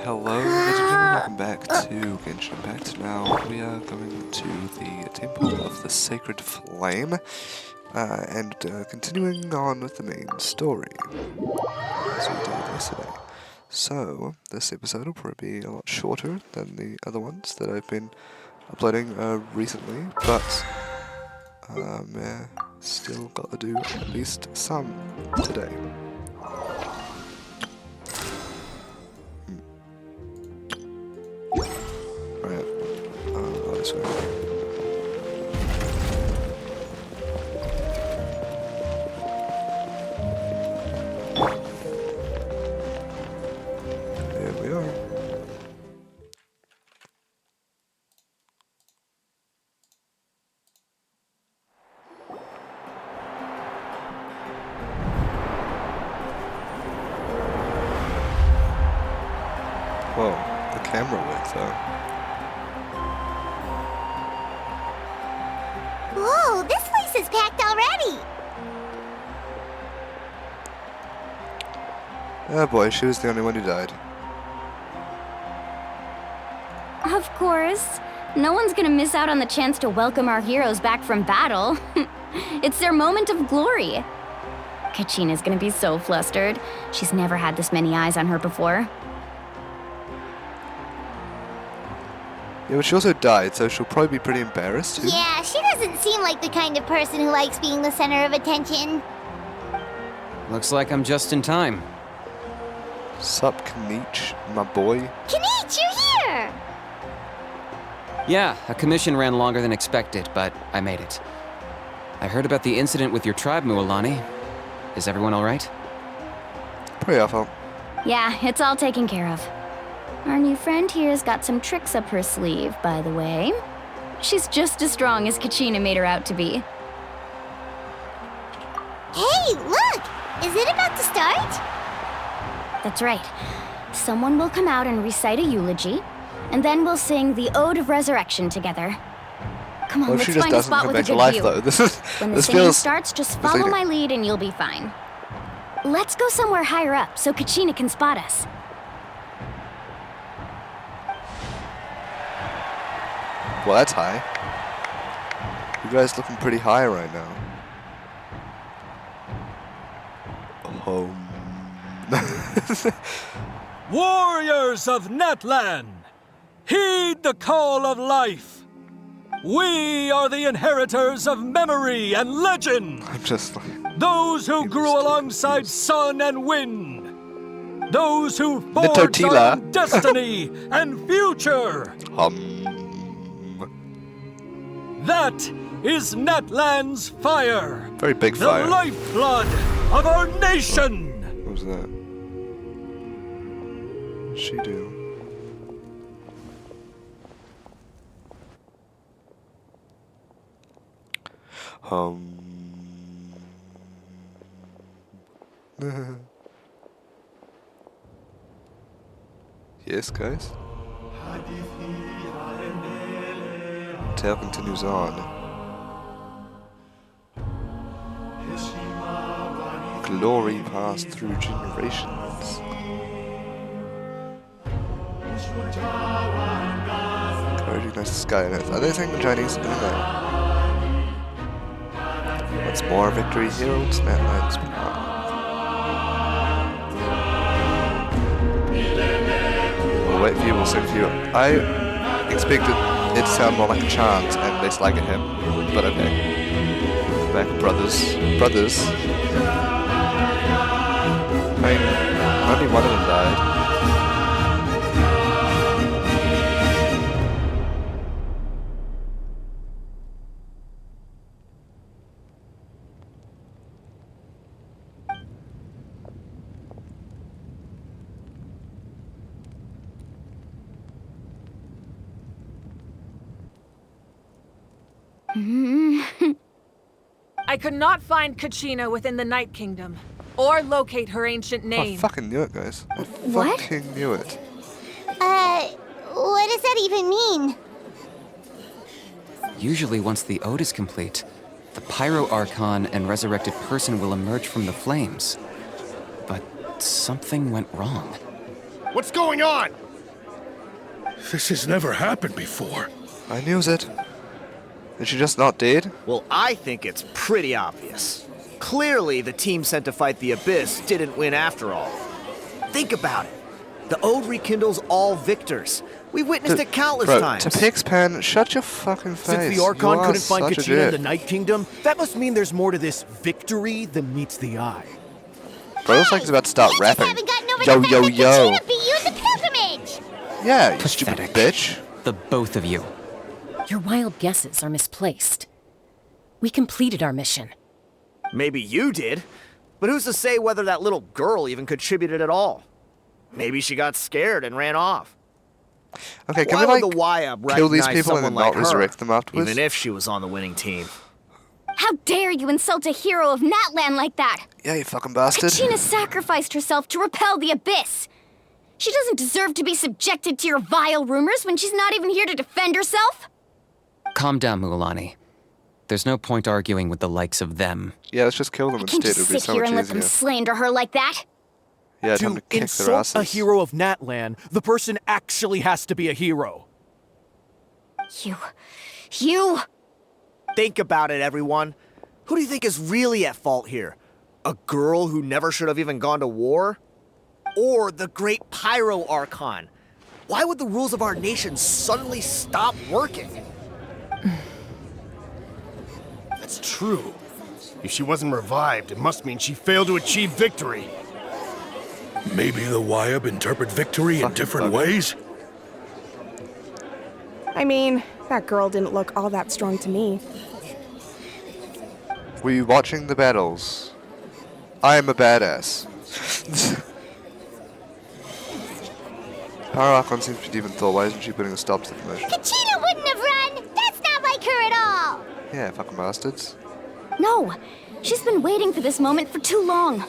Hello, ladies and gentlemen, welcome back to Genshin Impact. Now we are going to the Temple of the Sacred Flame and continuing on with the main story as we did yesterday. So, this episode will probably be a lot shorter than the other ones that I've been uploading recently, but still got to do at least some today. Right, this way. Here we are. Whoa, the camera works though. Whoa, this place is packed already! Oh boy, she was the only one who died. Of course. No one's gonna miss out on the chance to welcome our heroes back from battle. It's their moment of glory. Kachina's gonna be so flustered. She's never had this many eyes on her before. Yeah, but she also died, so she'll probably be pretty embarrassed too. Yeah, she doesn't seem like the kind of person who likes being the center of attention. Looks like I'm just in time. Sup, Kanich, my boy. Kanich, you're here! Yeah, a commission ran longer than expected, but I made it. I heard about the incident with your tribe, Mualani. Is everyone all right? Pretty awful. Yeah, it's all taken care of. Our new friend here's got some tricks up her sleeve, by the way. She's just as strong as Kachina made her out to be. Hey, look! Is it about to start? That's right. Someone will come out and recite a eulogy, and then we'll sing the Ode of Resurrection together. Come on, What if she let's just find a doesn't spot come with a back to good life view. though? When the This singing feels starts, just follow misleading. my lead and you'll be fine. Let's go somewhere higher up so Kachina can spot us. Well, that's high. You guys looking pretty high right now. Warriors of Natlan, heed the call of life. We are the inheritors of memory and legend. I'm just like... Those who grew alongside sun and wind. Those who forged Nitotila. our own destiny and future. That is Natlan's fire. Very big The fire. lifeblood of our nation. What was that? She do. Yes, guys. Tale continues on. Glory passed through generations. Courage ignites the sky and earth. Are they saying the Chinese? I don't know. Once more, victory heralds Natlan's power. We'll wait for you, we'll sing for you. I expected it to sound more like a chant and less like a hymn, but okay. Back, brothers. Brothers. I mean, only one of them died. I could not find Kachina within the Night Kingdom, or locate her ancient I name. fucking knew it, guys. I What? fucking knew it. What does that even mean? Usually once the ode is complete, the Pyro Archon and resurrected person will emerge from the flames. But something went wrong. What's going on? This has never happened before. I knew it. Is she just not dead? Well, I think it's pretty obvious. Clearly, the team sent to fight the Abyss didn't win after all. Think about it. The Ode rekindles all victors. We witnessed it countless times. To Pixpan, shut your fucking face. Since the Archon You are couldn't find such a Kachina in jerk. the Night Kingdom, that must mean there's more to this victory than meets the eye. Bro, looks like he's about to start You rapping. just haven't gotten over Yo, the fact yo, that yo. Kachina beat you in the pilgrimage! Yeah, you stupid Pathetic. bitch. The both of you. Your wild guesses are misplaced. We completed our mission. Maybe you did, but who's to say whether that little girl even contributed at all? Maybe she got scared and ran off. Okay, can Why we, would like, the YUB kill these recognize people and someone then like not resurrect her, them afterwards? even if she was on the winning team? How dare you insult a hero of Natlan like that? Yeah, you fucking bastard. Kachina sacrificed herself to repel the Abyss. She doesn't deserve to be subjected to your vile rumors when she's not even here to defend herself. Calm down, Mualani. There's no point arguing with the likes of them. Yeah, let's just kill them I can't instead. It just would be sit so here much and let them easier. slander her like that. Yeah, time to To kick their insult asses. a hero of Natlan, the person actually has to be a hero. You... Think about it, everyone. Who do you think is really at fault here? A girl who never should have even gone to war? Or the great Pyro Archon? Why would the rules of our nation suddenly stop working? That's true. If she wasn't revived, it must mean she failed to achieve victory. Maybe the YUB interpret victory in Fucking different bugger. ways? I mean, that girl didn't look all that strong to me. Were you watching the battles? I am a badass. Power Archon seems pretty even thought. Why isn't she putting a stop to the motion? Kachina wouldn't have run! That's not like her at all! Yeah, fucking bastards. No, she's been waiting for this moment for too long.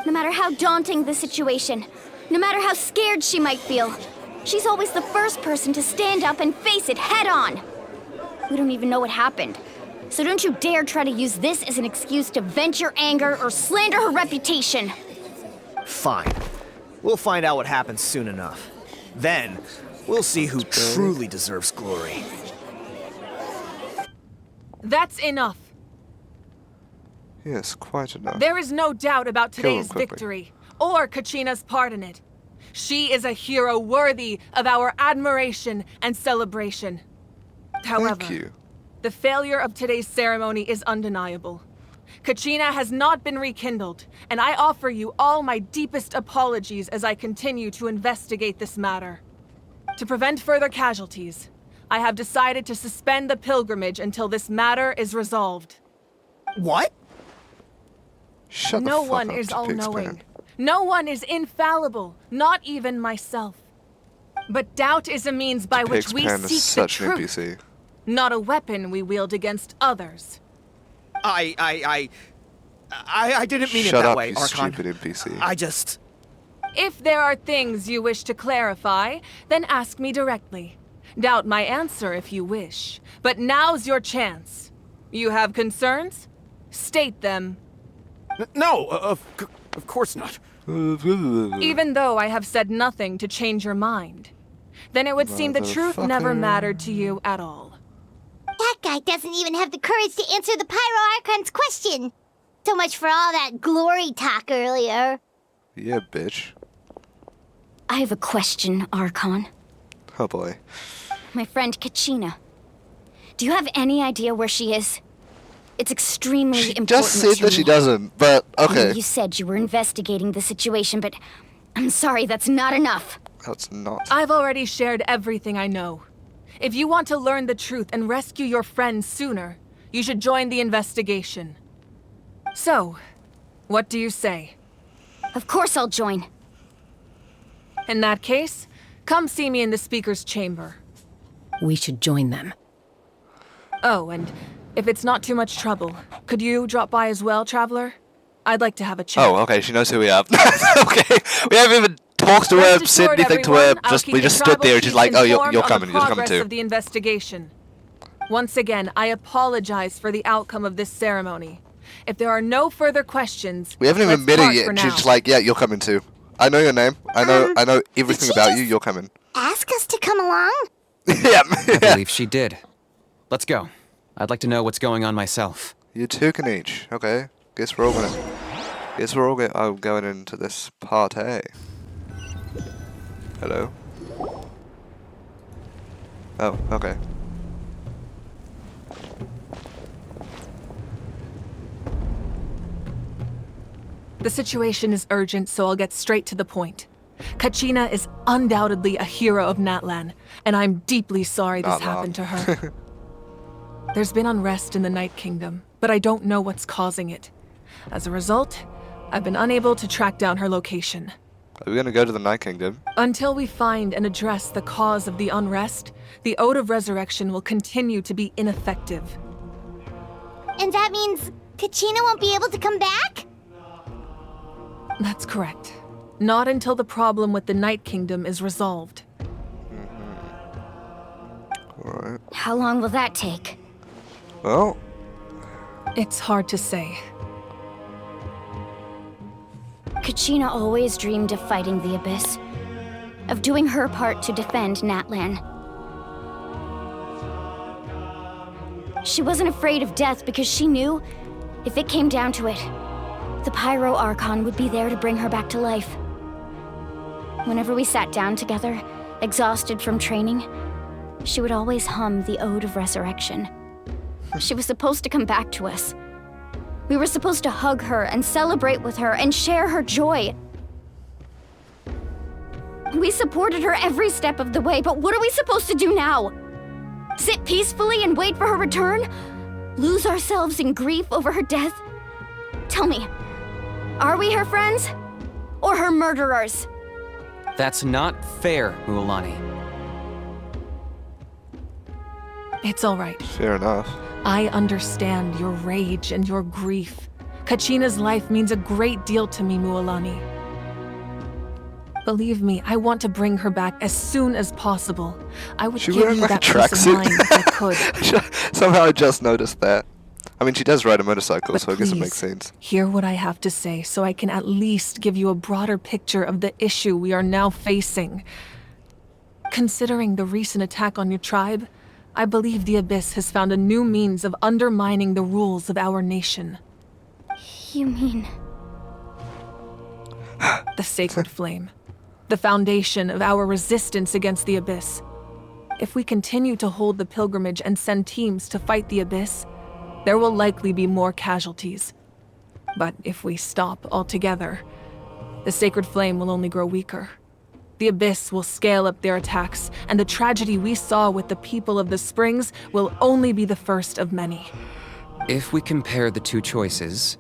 No matter how daunting the situation, no matter how scared she might feel, she's always the first person to stand up and face it head on. We don't even know what happened, so don't you dare try to use this as an excuse to vent your anger or slander her reputation. Fine. We'll find out what happens soon enough. Then, we'll see who truly deserves glory. That's enough. Yes, quite enough. There is no doubt about Kill him today's quickly. victory, or Kachina's part in it. She is a hero worthy of our admiration and celebration. However, Thank you. the failure of today's ceremony is undeniable. Kachina has not been rekindled, and I offer you all my deepest apologies as I continue to investigate this matter. To prevent further casualties, I have decided to suspend the pilgrimage until this matter is resolved. What? Shut the No fuck one up, is Pixpan. all-knowing. No one is infallible, not even myself. But doubt is a means by which we Pixpan is seek the such an truth, NPC. not a weapon we wield against others. I didn't mean Shut it that up, way, you Archon. stupid NPC. I just... If there are things you wish to clarify, then ask me directly. Doubt my answer if you wish. But now's your chance. You have concerns? State them. No, of course not. Even though I have said nothing to change your mind. Then it would seem the truth never Motherfucker. mattered to you at all. That guy doesn't even have the courage to answer the Pyro Archon's question. So much for all that glory talk earlier. Yeah, bitch. I have a question, Archon. Oh boy. My friend Kachina. Do you have any idea where she is? It's extremely She important just said to that she me. doesn't, but I know okay. You said you were investigating the situation, but I'm sorry, that's not enough. That's not. I've already shared everything I know. If you want to learn the truth and rescue your friends sooner, you should join the investigation. So, what do you say? Of course I'll join. In that case, come see me in the speaker's chamber. We should join them. Oh, and if it's not too much trouble, could you drop by as well, Traveler? I'd like to have a chat. Oh, okay, she knows who we are. Okay, we haven't even talked to her, Rest said assured, anything to her, everyone, I'll just keep we the just stood tribal there and she's chiefs like, oh, you're informed on the coming progress too. of the investigation. Once again, I apologize for the outcome of this ceremony. If there are no further questions, We haven't even let's met her part yet, for and she's now. just like, yeah, you're coming too. I know your name. I know everything about you. You're coming. Ask us to come along? Yeah. I believe she did. Let's go. I'd like to know what's going on myself. You two can each. Okay. Guess we're all going into this party. Hello? Oh, okay. The situation is urgent, so I'll get straight to the point. Kachina is undoubtedly a hero of Natlan, and I'm deeply sorry this happened to her. There's been unrest in the Night Kingdom, but I don't know what's causing it. As a result, I've been unable to track down her location. Are we gonna go to the Night Kingdom? Until we find and address the cause of the unrest, the Ode of Resurrection will continue to be ineffective. And that means Kachina won't be able to come back? That's correct. Not until the problem with the Night Kingdom is resolved. Alright. How long will that take? Well, It's hard to say. Kachina always dreamed of fighting the Abyss, of doing her part to defend Natlan. She wasn't afraid of death because she knew, if it came down to it, the Pyro Archon would be there to bring her back to life. Whenever we sat down together, exhausted from training, she would always hum the Ode of Resurrection. She was supposed to come back to us. We were supposed to hug her and celebrate with her and share her joy. We supported her every step of the way, but what are we supposed to do now? Sit peacefully and wait for her return? Lose ourselves in grief over her death? Tell me, are we her friends? Or her murderers? That's not fair, Mualani. It's all right. fair enough. I understand your rage and your grief. Kachina's life means a great deal to me, Mualani. Believe me, I want to bring her back as soon as possible. I would give wearing you like a that peace of mind if I tracksuit? could. Somehow I just noticed that. I mean, she does ride a motorcycle, But so I guess it please, makes sense. hear what I have to say so I can at least give you a broader picture of the issue we are now facing. Considering the recent attack on your tribe, I believe the Abyss has found a new means of undermining the rules of our nation. You mean... The Sacred Flame. The foundation of our resistance against the Abyss. If we continue to hold the pilgrimage and send teams to fight the Abyss, there will likely be more casualties. But if we stop altogether, the Sacred Flame will only grow weaker. The Abyss will scale up their attacks, and the tragedy we saw with the people of the Springs will only be the first of many. If we compare the two choices,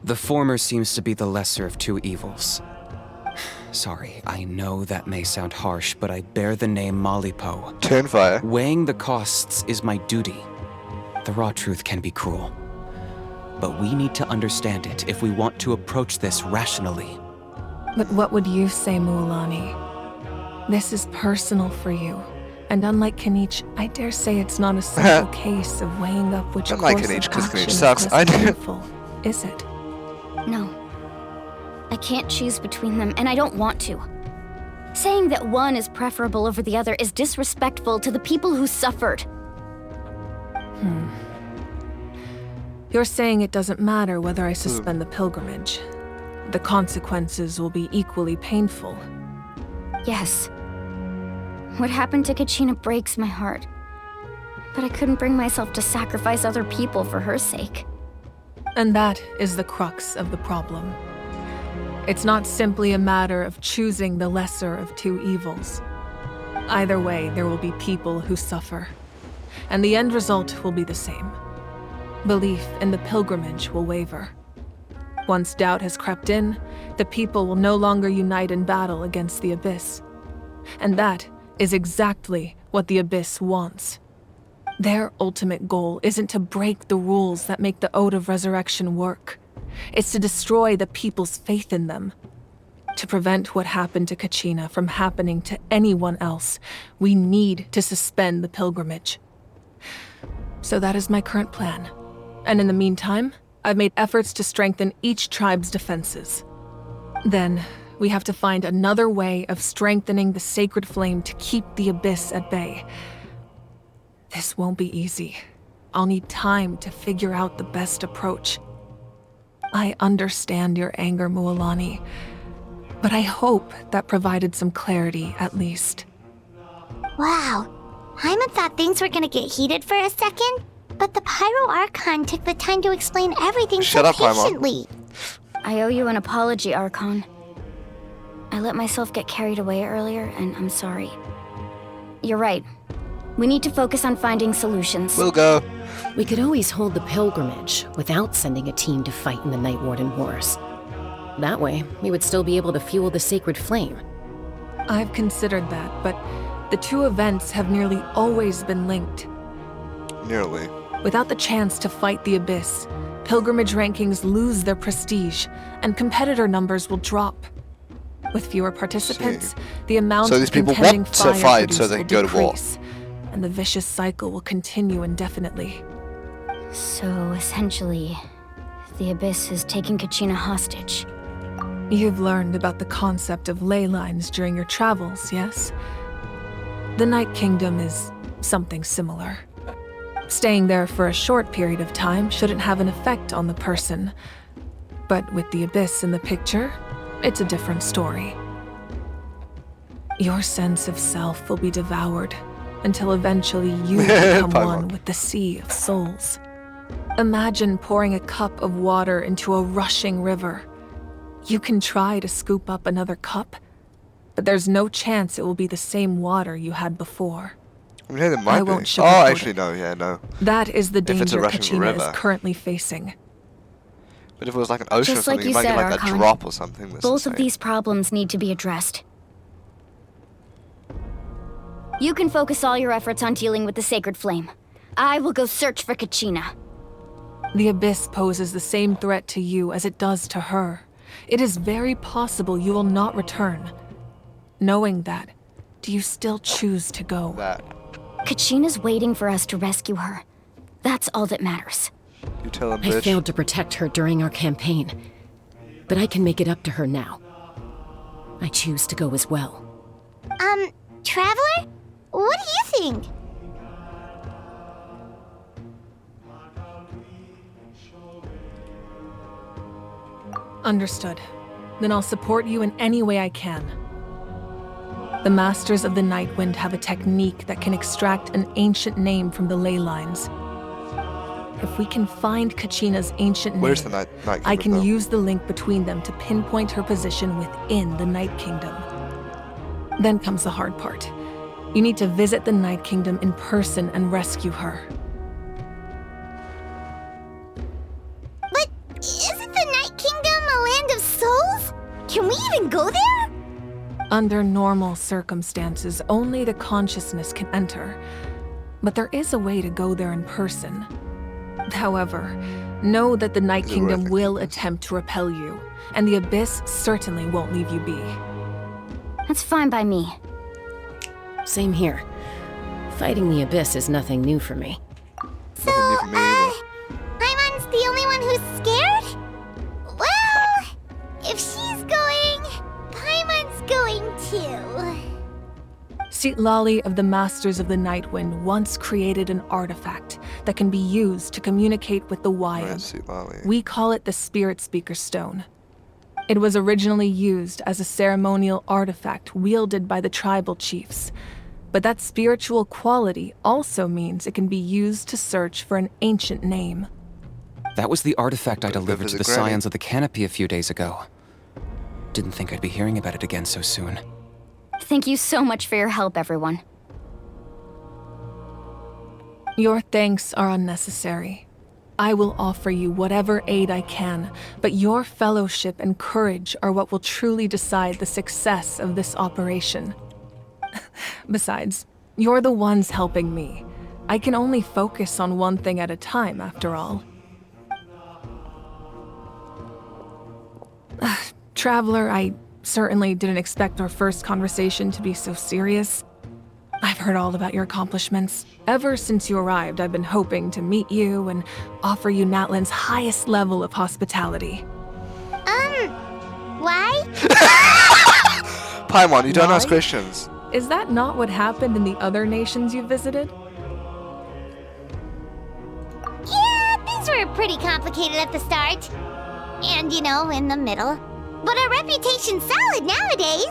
the former seems to be the lesser of two evils. Sorry, I know that may sound harsh, but I bear the name Malipo. Turnfire. Weighing the costs is my duty. The raw truth can be cruel. But we need to understand it if we want to approach this rationally. But what would you say, Mualani? This is personal for you. And unlike Kanich, I dare say it's not a simple case of weighing up which Unlike course Kanich, of 'cause action Kanich is sucks. less I do. painful, is it? No. I can't choose between them, and I don't want to. Saying that one is preferable over the other is disrespectful to the people who suffered. You're saying it doesn't matter whether I suspend the pilgrimage. The consequences will be equally painful. Yes. What happened to Kachina breaks my heart. But I couldn't bring myself to sacrifice other people for her sake. And that is the crux of the problem. It's not simply a matter of choosing the lesser of two evils. Either way, there will be people who suffer. And the end result will be the same. Belief in the pilgrimage will waver. Once doubt has crept in, the people will no longer unite in battle against the Abyss. And that is exactly what the Abyss wants. Their ultimate goal isn't to break the rules that make the Ode of Resurrection work. It's to destroy the people's faith in them. To prevent what happened to Kachina from happening to anyone else, we need to suspend the pilgrimage. So that is my current plan. And in the meantime, I've made efforts to strengthen each tribe's defenses. Then, We have to find another way of strengthening the sacred flame to keep the Abyss at bay. This won't be easy. I'll need time to figure out the best approach. I understand your anger, Mualani, but I hope that provided some clarity, at least. Wow. Hyman thought things were gonna get heated for a second, but the Pyro Archon took the time to explain everything Shut so up, Paimon. patiently. I owe you an apology, Archon. I let myself get carried away earlier, and I'm sorry. You're right. We need to focus on finding solutions. We'll go. We could always hold the pilgrimage without sending a team to fight in the Night Warden Wars. That way, we would still be able to fuel the sacred flame. I've considered that, but the two events have nearly always been linked. Nearly. Without the chance to fight the Abyss, pilgrimage rankings lose their prestige, and competitor numbers will drop. With fewer participants, the amount So these of people contending want to fire fight so produced they will can go to war. decrease, and the vicious cycle will continue indefinitely. So, essentially, the Abyss is taking Kachina hostage. You've learned about the concept of ley lines during your travels, yes? The Night Kingdom is something similar. Staying there for a short period of time shouldn't have an effect on the person. But with the Abyss in the picture, it's a different story. Your sense of self will be devoured until eventually you become one with the sea of souls. Imagine pouring a cup of water into a rushing river. You can try to scoop up another cup, but there's no chance it will be the same water you had before. I mean, there might I be. won't Oh, sugarcoat actually, it. no, yeah, no. That is the If it's a danger rushing Kachina river. is currently facing. But if it was like an ocean Just or like something, you you might said, get like a Archon. drop or something. That's Both of insane. these problems need to be addressed. You can focus all your efforts on dealing with the sacred flame. I will go search for Kachina. The Abyss poses the same threat to you as it does to her. It is very possible you will not return. Knowing that, do you still choose to go? That. Kachina's waiting for us to rescue her. That's all that matters. You tell him, I bitch. failed to protect her during our campaign, but I can make it up to her now. I choose to go as well. Traveler? What do you think? Understood. Then I'll support you in any way I can. The Masters of the Nightwind have a technique that can extract an ancient name from the ley lines. If we can find Kachina's ancient name, Where's the Night Kingdom, I can though? use the link between them to pinpoint her position within the Night Kingdom. Then comes the hard part. You need to visit the Night Kingdom in person and rescue her. But isn't the Night Kingdom a land of souls? Can we even go there? Under normal circumstances, only the consciousness can enter. But there is a way to go there in person. However, know that the Night Is it Kingdom worth it? will attempt to repel you, and the Abyss certainly won't leave you be. That's fine by me. Same here. Fighting the Abyss is nothing new for me. So, Nothing new for me either. Paimon's the only one who's scared? Well, if she's going, Paimon's going too. Lali of the Masters of the Nightwind once created an artifact that can be used to communicate with the Right, Wyad. Sitlali. We call it the Spirit Speaker Stone. It was originally used as a ceremonial artifact wielded by the tribal chiefs. But that spiritual quality also means it can be used to search for an ancient name. That was the artifact I Go delivered to visit the Granny. Scions of the Canopy a few days ago. Didn't think I'd be hearing about it again so soon. Thank you so much for your help, everyone. Your thanks are unnecessary. I will offer you whatever aid I can, but your fellowship and courage are what will truly decide the success of this operation. Besides, you're the ones helping me. I can only focus on one thing at a time, after all. Traveler, I certainly didn't expect our first conversation to be so serious. I've heard all about your accomplishments. Ever since you arrived, I've been hoping to meet you and offer you Natlan's highest level of hospitality. Why? Paimon, you don't Why? ask questions. Is that not what happened in the other nations you visited? Yeah, things were pretty complicated at the start. And, you know, in the middle. But our reputation's solid nowadays.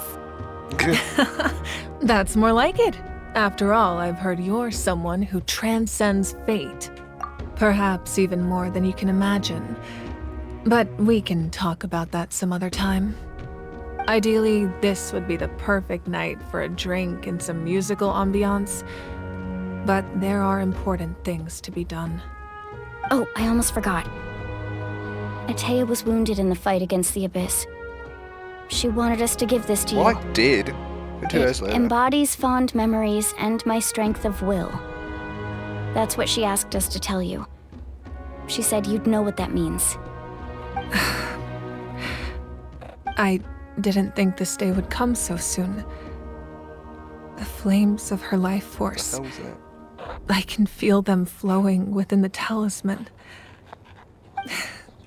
That's more like it. After all, I've heard you're someone who transcends fate. Perhaps even more than you can imagine. But we can talk about that some other time. Ideally, this would be the perfect night for a drink and some musical ambiance. But there are important things to be done. Oh, I almost forgot. Atea was wounded in the fight against the Abyss. She wanted us to give this to you. Well, I did. 2 days It later. embodies fond memories and my strength of will. That's what she asked us to tell you. She said you'd know what that means. I didn't think this day would come so soon. The flames of her life force. What the hell was that? I can feel them flowing within the talisman.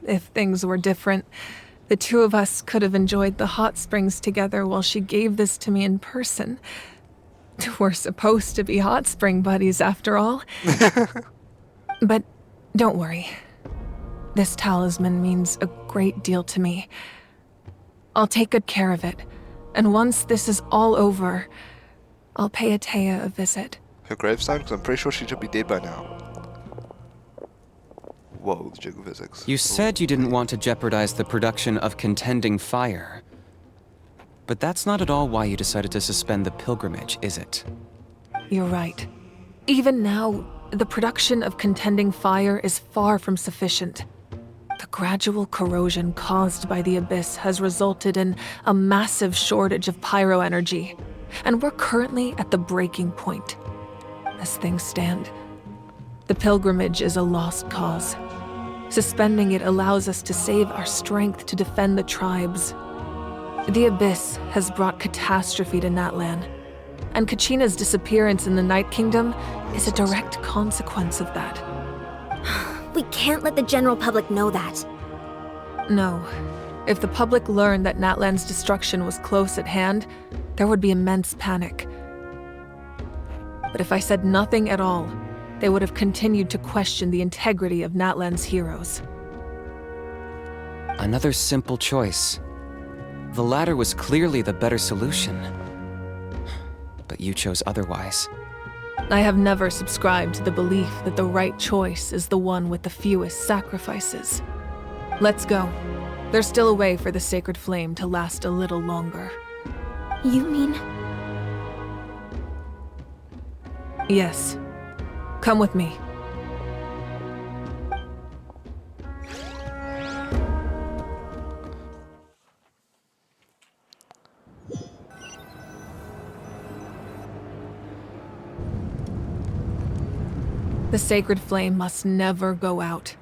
If things were different, the two of us could have enjoyed the hot springs together while she gave this to me in person. We're supposed to be hot spring buddies after all. But don't worry. This talisman means a great deal to me. I'll take good care of it. And once this is all over, I'll pay Atea a visit. Her gravestone? Because I'm pretty sure she should be dead by now. Whoa, the jiggle physics. You said you didn't want to jeopardize the production of contending fire. But that's not at all why you decided to suspend the pilgrimage, is it? You're right. Even now, the production of contending fire is far from sufficient. The gradual corrosion caused by the Abyss has resulted in a massive shortage of pyro energy, and we're currently at the breaking point. As things stand, the pilgrimage is a lost cause. Suspending it allows us to save our strength to defend the tribes. The Abyss has brought catastrophe to Natlan, and Kachina's disappearance in the Night Kingdom is a direct consequence of that. We can't let the general public know that. No. If the public learned that Natlan's destruction was close at hand, there would be immense panic. But if I said nothing at all, they would have continued to question the integrity of Natlan's heroes. Another simple choice. The latter was clearly the better solution. But you chose otherwise. I have never subscribed to the belief that the right choice is the one with the fewest sacrifices. Let's go. There's still a way for the sacred flame to last a little longer. You mean? Yes. Come with me. The sacred flame must never go out.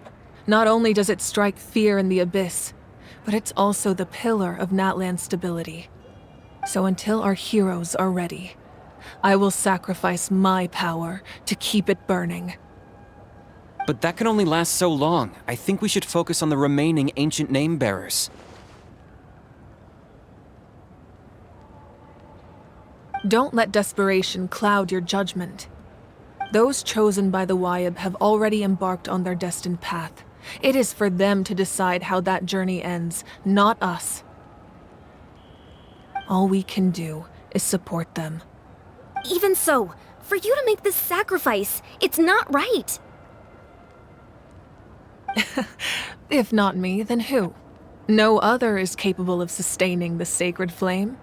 Not only does it strike fear in the Abyss, but it's also the pillar of Natlan's stability. So until our heroes are ready, I will sacrifice my power to keep it burning. But that can only last so long. I think we should focus on the remaining ancient name-bearers. Don't let desperation cloud your judgment. Those chosen by the Wayab have already embarked on their destined path. It is for them to decide how that journey ends, not us. All we can do is support them. Even so, for you to make this sacrifice, it's not right. If not me, then who? No other is capable of sustaining the sacred flame.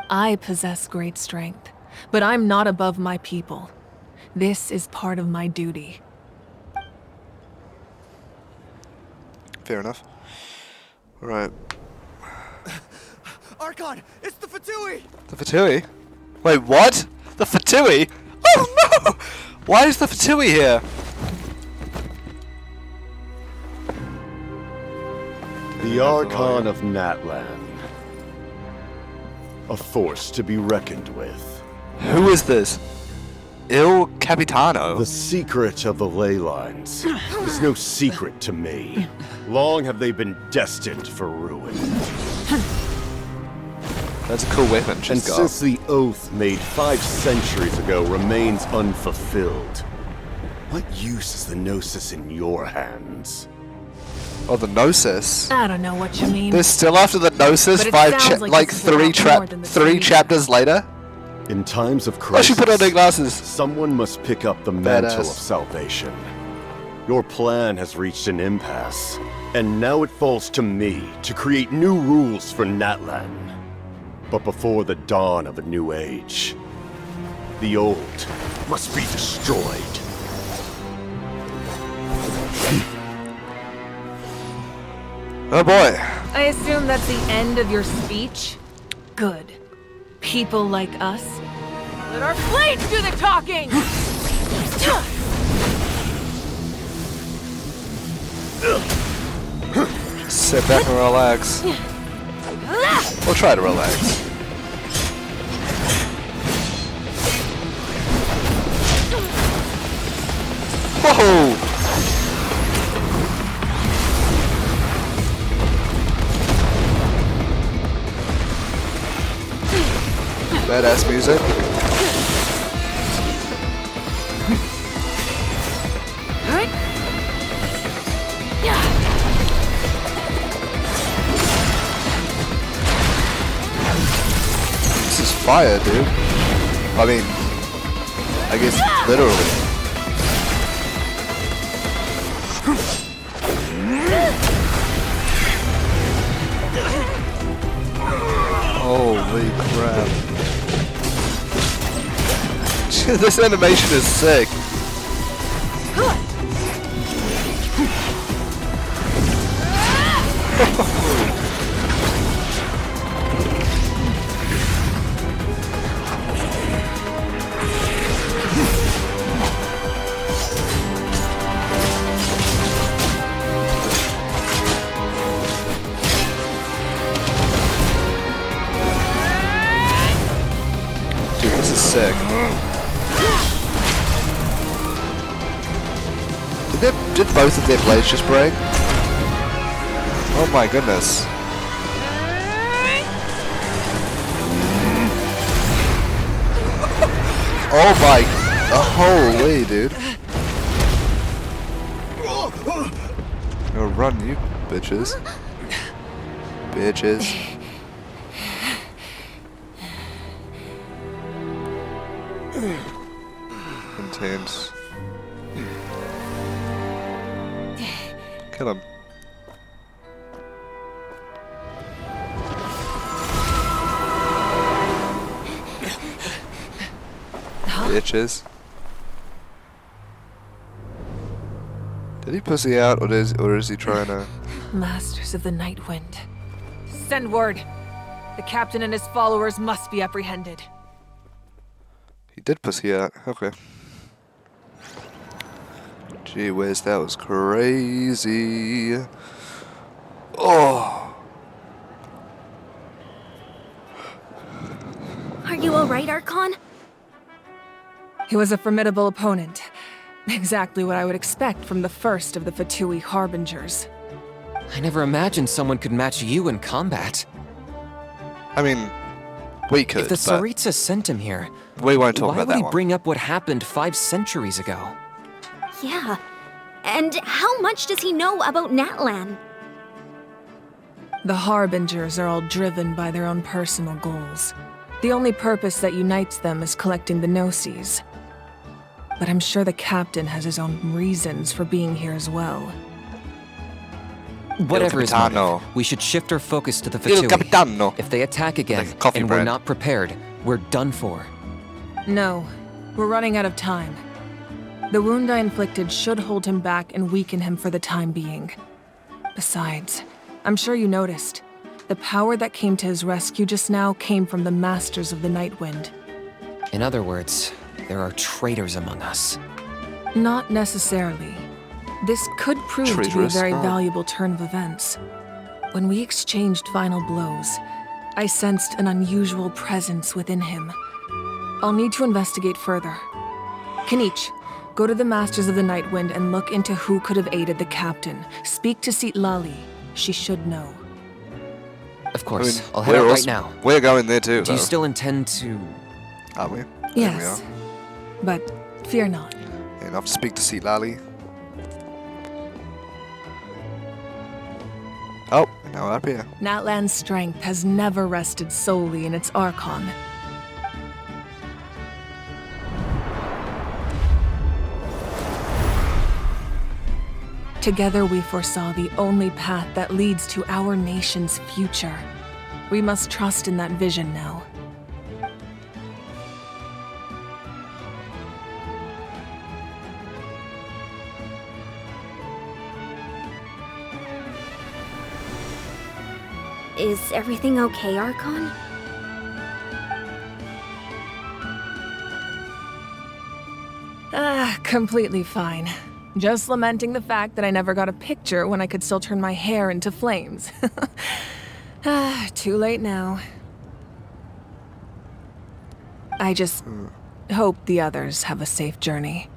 I possess great strength, but I'm not above my people. This is part of my duty. Fair enough. Alright. Archon, it's the Fatui! The Fatui? Wait, what? The Fatui? Oh no! Why is the Fatui here? The Archon of Natlan. A force to be reckoned with. Who is this? Il Capitano? The secret of the ley lines is no secret to me. Long have they been destined for ruin. That's a cool weapon And she's got. since the oath made 5 centuries ago remains unfulfilled, what use is the Gnosis in your hands? Oh, the Gnosis. I don't know what you mean. They're still after the Gnosis. But it sounds like this is a lot more than the three tree. chapters later. In times of Oh, crisis, she put on her glasses. someone must pick up the mantle of Badass. salvation. Your plan has reached an impasse, and now it falls to me to create new rules for Natlan. But before the dawn of a new age, the old must be destroyed. Oh boy. I assume that's the end of your speech? Good. People like us. Let our blades do the talking! Sit back and relax. We'll try to relax. Whoa! Badass music. This is fire, dude. I mean, I guess literally. Holy crap. This animation is sick. Dude, this is sick. Did both of their blades just break? Oh my goodness. Oh my, holy dude. Oh, run you bitches. Bitches. Intense. Kill him. Bitches. Did he pussy out, or is he trying to? Masters of the Night Wind. Send word. The captain and his followers must be apprehended. He did pussy out. Okay. Gee whiz, that was crazy. Oh. Are you alright, Archon? He was a formidable opponent. Exactly what I would expect from the first of the Fatui Harbingers. I never imagined someone could match you in combat. I mean, we could, If the but Tsaritsa sent him here, we won't talk why about would that he one. bring up what happened 5 centuries ago? Yeah. And how much does he know about Natlan? The Harbingers are all driven by their own personal goals. The only purpose that unites them is collecting the Gnosis. But I'm sure the captain has his own reasons for being here as well. Whatever his Capitano. motive, we should shift our focus to the Il Fatui. Capitano. If they attack again Like coffee and we're bread. not prepared, we're done for. No, we're running out of time. The wound I inflicted should hold him back and weaken him for the time being. Besides, I'm sure you noticed, the power that came to his rescue just now came from the Masters of the Night Wind. In other words, there are traitors among us. Not necessarily. This could prove to be a Traitorous, very huh? valuable turn of events. When we exchanged final blows, I sensed an unusual presence within him. I'll need to investigate further. Kanich, go to the Masters of the Night Wind and look into who could have aided the captain. Speak to Seat Lali. She should know. Of course. I mean, I'll head out we're right also- now. We're going there too, Do you though. still intend to... Are we? Yes. But fear not. And I'll speak to see Lally. Oh, now we're up here. Natlan's strength has never rested solely in its Archon. Together we foresaw the only path that leads to our nation's future. We must trust in that vision now. Is everything okay, Archon? Completely fine. Just lamenting the fact that I never got a picture when I could still turn my hair into flames. Too late now. I just hope the others have a safe journey.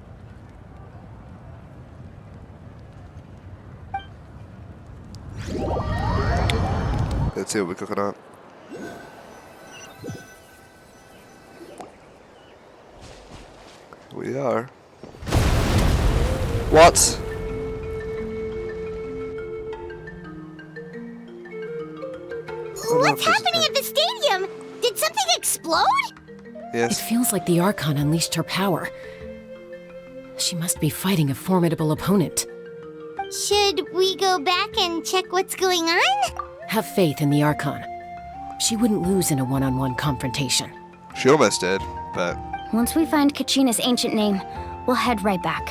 Let's see what we're cooking up. We are. What? What's happening at the stadium? Did something explode? It Yes. feels like the Archon unleashed her power. She must be fighting a formidable opponent. Should we go back and check what's going on? Have faith in the Archon. She wouldn't lose in a one-on-one confrontation. She almost did, but Once we find Kachina's ancient name, we'll head right back.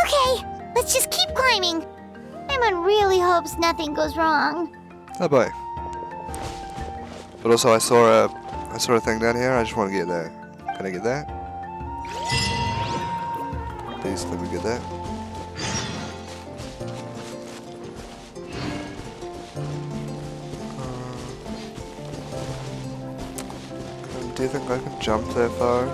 Okay, let's just keep climbing. Paimon really hopes nothing goes wrong. oh boy. But also, I saw a thing down here. I just want to get that. Can I get that? Please let me get that. Do you think I can jump that far?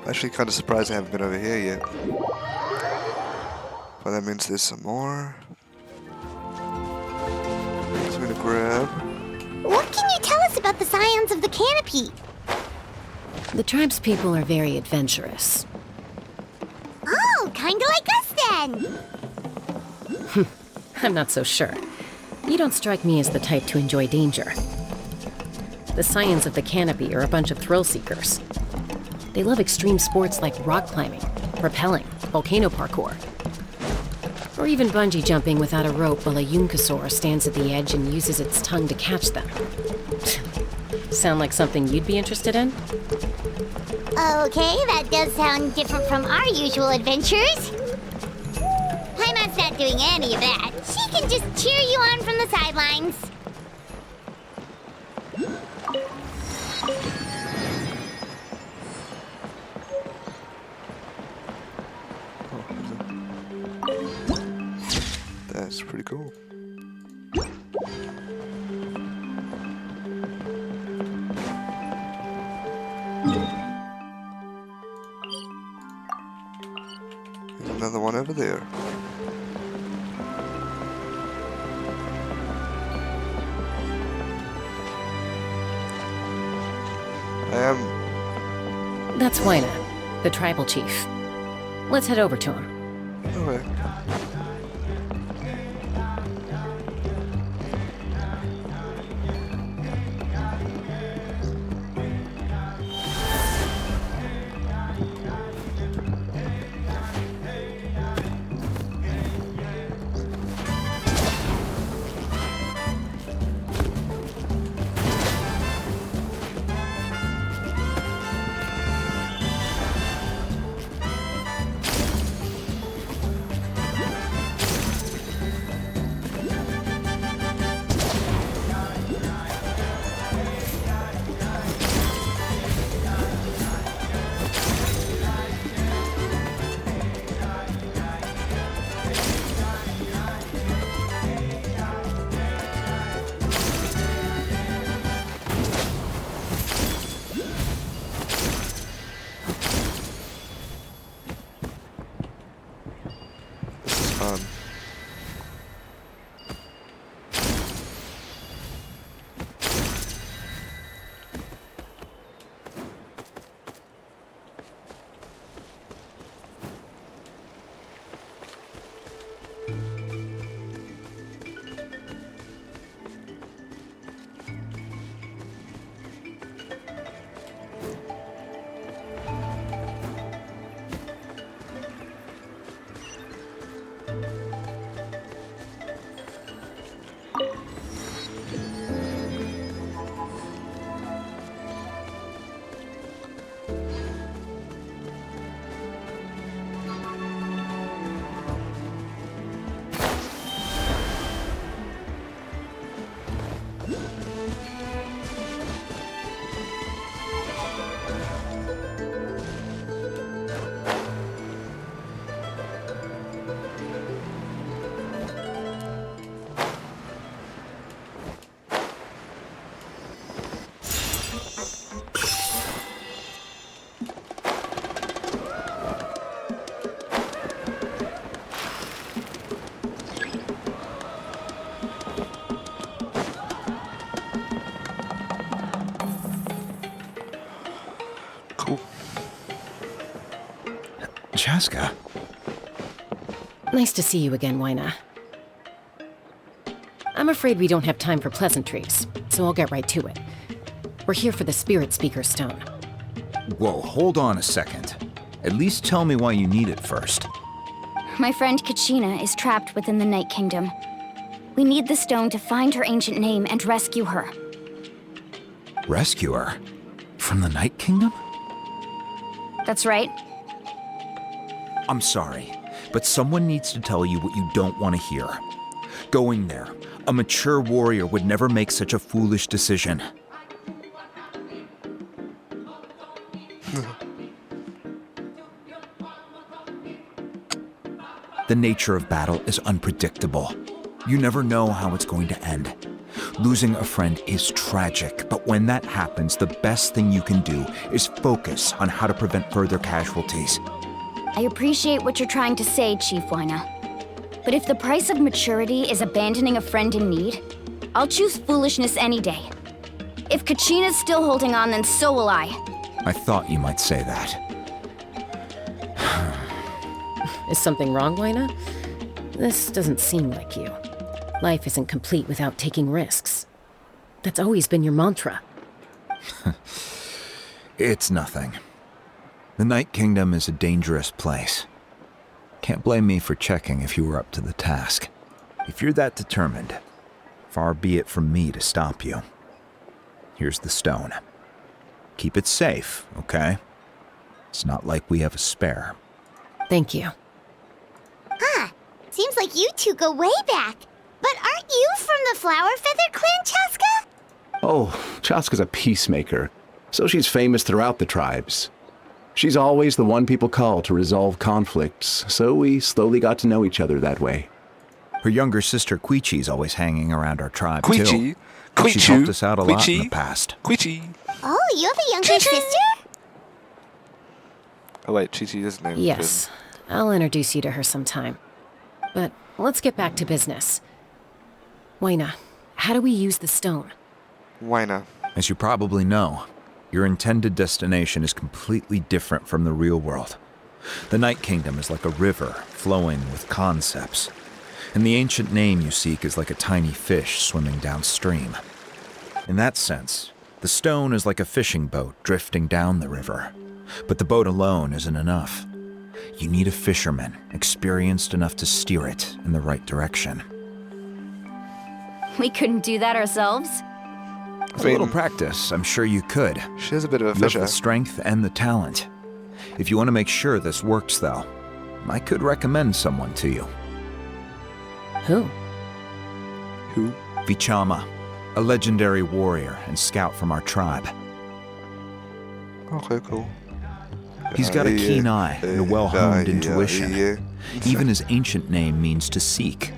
Actually, kind of surprised I haven't been over here yet. But that means there's some more. So I'm gonna grab. What can you tell us about the scions of the canopy? The tribespeople are very adventurous. Oh, kinda like us then. I'm not so sure. You don't strike me as the type to enjoy danger. The scions of the canopy are a bunch of thrill seekers. They love extreme sports like rock climbing, rappelling, volcano parkour, or even bungee jumping without a rope while a Yunkasaur stands at the edge and uses its tongue to catch them. Sound like something you'd be interested in? Okay, that does sound different from our usual adventures. Paimon's not doing any of that. She can just cheer you on from the sidelines. That's pretty cool. There's another one over there. That's Wyna, the tribal chief. Let's head over to him. Okay. fun. Cool. Chaska. Nice to see you again, Wyna. I'm afraid we don't have time for pleasantries, so I'll get right to it. We're here for the Spirit Speaker Stone. Whoa, hold on a second. At least tell me why you need it first. My friend Kachina is trapped within the Night Kingdom. We need the stone to find her ancient name and rescue her. Rescue her? From the Night Kingdom? That's right. I'm sorry, but someone needs to tell you what you don't want to hear. Going there, a mature warrior would never make such a foolish decision. The nature of battle is unpredictable. You never know how it's going to end. Losing a friend is tragic, but when that happens, the best thing you can do is focus on how to prevent further casualties. I appreciate what you're trying to say, Chief Wyna. But if the price of maturity is abandoning a friend in need, I'll choose foolishness any day. If Kachina's still holding on, then so will I. I thought you might say that. Is something wrong, Wyna? This doesn't seem like you. Life isn't complete without taking risks. That's always been your mantra. It's nothing. The Night Kingdom is a dangerous place. Can't blame me for checking if you were up to the task. If you're that determined, far be it from me to stop you. Here's the stone. Keep it safe, okay? It's not like we have a spare. Thank you. Huh. Seems like you two go way back. But aren't you from the Flower Feather Clan, Chaska? Oh, Chaska's a peacemaker, so she's famous throughout the tribes. She's always the one people call to resolve conflicts, so we slowly got to know each other that way. Her younger sister Quichi's always hanging around our tribe, Quichi? too. Quichu? She's helped us out a lot in Quichi? the past. Quichi! Oh, you have a younger sister? Oh wait, Chi-Chi is named. Yes, I'll introduce you to her sometime. But let's get back to business. Wyna, how do we use the stone? Wyna. As you probably know, your intended destination is completely different from the real world. The Night Kingdom is like a river flowing with concepts, and the ancient name you seek is like a tiny fish swimming downstream. In that sense, the stone is like a fishing boat drifting down the river, but the boat alone isn't enough. You need a fisherman experienced enough to steer it in the right direction. We couldn't do that ourselves? With a little practice, I'm sure you could. She is a bit of a You have fisher. the strength and the talent. If you want to make sure this works, though, I could recommend someone to you. Who? Who? Vichama, a legendary warrior and scout from our tribe. Okay, cool. He's got a keen eye and a well-honed intuition. Even his ancient name means to seek.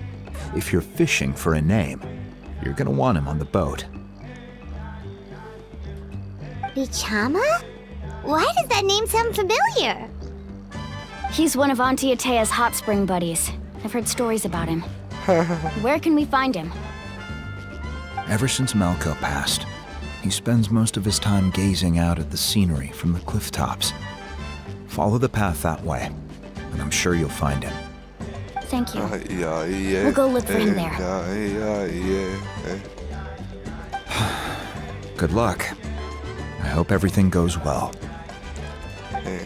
If you're fishing for a name, you're gonna want him on the boat. Vichama? Why does that name sound familiar? He's one of Auntie Atea's hot spring buddies. I've heard stories about him. Where can we find him? Ever since Malco passed, he spends most of his time gazing out at the scenery from the cliff tops. Follow the path that way, and I'm sure you'll find him. Thank you. Yeah, yeah. We'll go look for him there. Yeah. Good luck. I hope everything goes well. Yeah.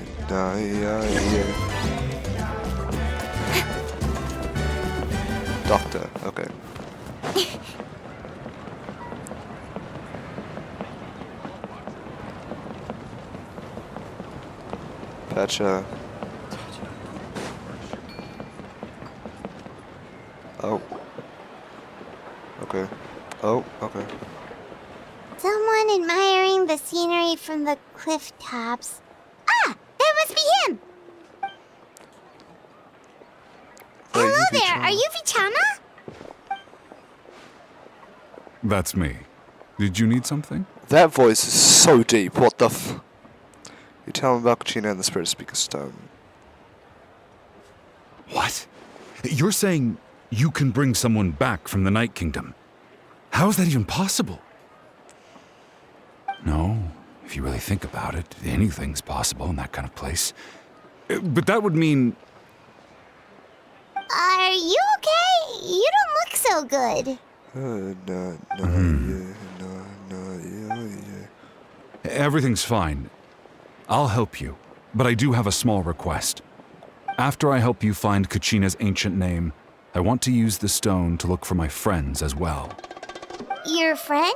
Doctor, okay. Gotcha. Oh. Okay. Oh, okay. Someone admiring the scenery from the cliff tops. Ah! That must be him! Hello there, are you Vichana? That's me. Did you need something? That voice is so deep, what the f... You tell him about Kachina and the Spirit Speaker Stone. What? You're saying you can bring someone back from the Night Kingdom? How is that even possible? No, if you really think about it, anything's possible in that kind of place. But that would mean... Are you okay? You don't look so good. Everything's fine. I'll help you, but I do have a small request. After I help you find Kachina's ancient name, I want to use the stone to look for my friends as well. Your friend?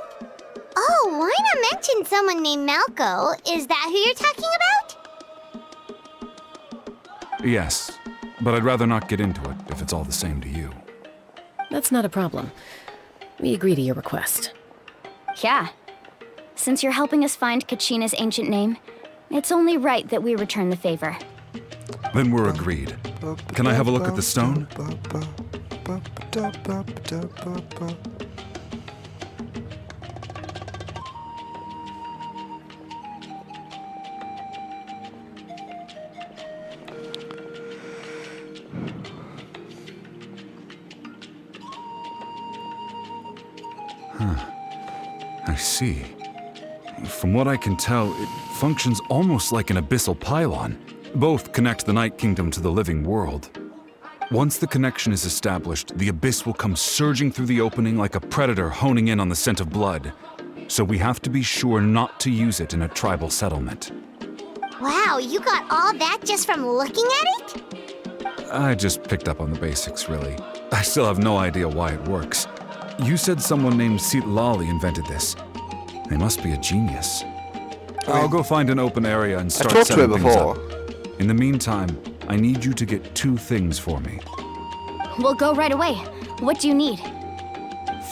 Oh, why not mention someone named Malco? Is that who you're talking about? Yes, but I'd rather not get into it if it's all the same to you. That's not a problem. We agree to your request. Yeah. Since you're helping us find Kachina's ancient name, it's only right that we return the favor. Then we're agreed. Can I have a look at the stone? I see. From what I can tell, it functions almost like an abyssal pylon. Both connect the Night Kingdom to the living world. Once the connection is established, the abyss will come surging through the opening like a predator honing in on the scent of blood. So we have to be sure not to use it in a tribal settlement. Wow, you got all that just from looking at it? I just picked up on the basics, really. I still have no idea why it works. You said someone named Lali invented this. They must be a genius. I'll go find an open area and start setting things up. In the meantime, I need you to get 2 things for me. We'll go right away. What do you need?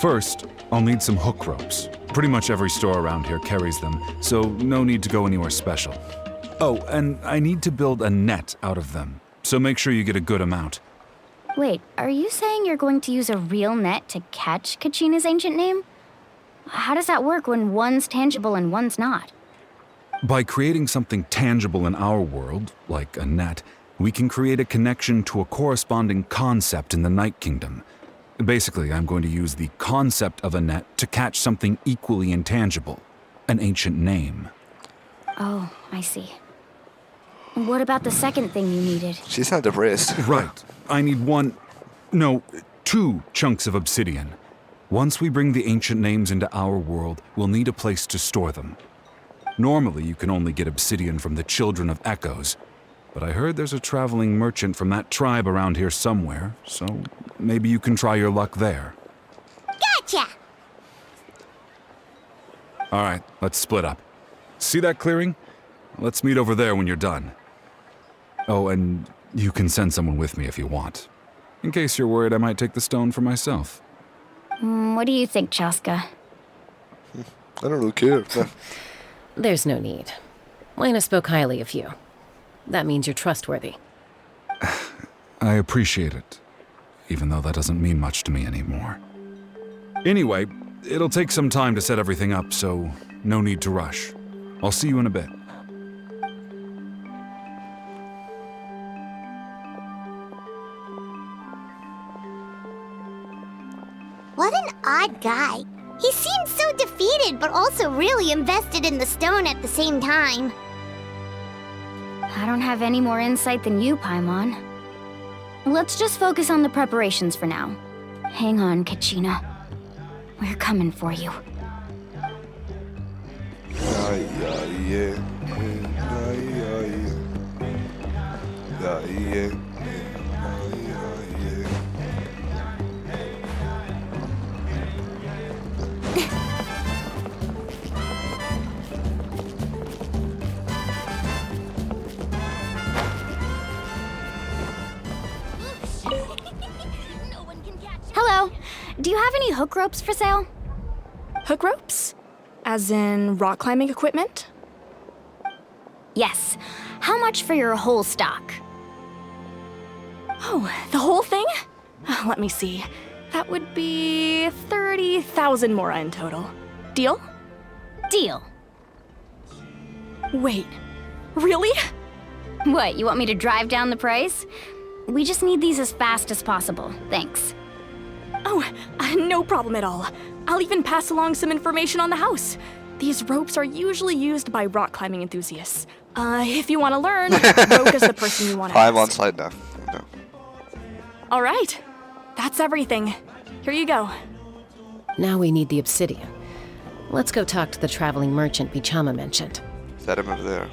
First, I'll need some hook ropes. Pretty much every store around here carries them, so no need to go anywhere special. Oh, and I need to build a net out of them, so make sure you get a good amount. Wait, are you saying you're going to use a real net to catch Kachina's ancient name? How does that work when one's tangible and one's not? By creating something tangible in our world, like a net, we can create a connection to a corresponding concept in the Night Kingdom. Basically, I'm going to use the concept of a net to catch something equally intangible, an ancient name. Oh, I see. What about the second thing you needed? She's not depressed. Right. I need 2 chunks of obsidian. Once we bring the ancient names into our world, we'll need a place to store them. Normally, you can only get obsidian from the Children of Echoes, but I heard there's a traveling merchant from that tribe around here somewhere, so maybe you can try your luck there. Gotcha! All right, let's split up. See that clearing? Let's meet over there when you're done. Oh, and you can send someone with me if you want. In case you're worried I might take the stone for myself. What do you think, Chaska? I don't really care. There's no need. Lena spoke highly of you. That means you're trustworthy. I appreciate it, even though that doesn't mean much to me anymore. Anyway, it'll take some time to set everything up, so no need to rush. I'll see you in a bit. What an odd guy. He seems so defeated, but also really invested in the stone at the same time. I don't have any more insight than you, Paimon. Let's just focus on the preparations for now. Hang on, Kachina. We're coming for you. Hello. Do you have any hook ropes for sale? Hook ropes? As in rock climbing equipment? Yes. How much for your whole stock? Oh, the whole thing? Let me see. That would be 30,000 mora in total. Deal? Deal. Wait, really? What, you want me to drive down the price? We just need these as fast as possible. Thanks. Oh, no problem at all. I'll even pass along some information on the house. These ropes are usually used by rock climbing enthusiasts. If you want to learn, Roke is the person you want to ask. 5 on slide now. No. All right. That's everything. Here you go. Now we need the obsidian. Let's go talk to the traveling merchant Vichama mentioned. Is that him over there?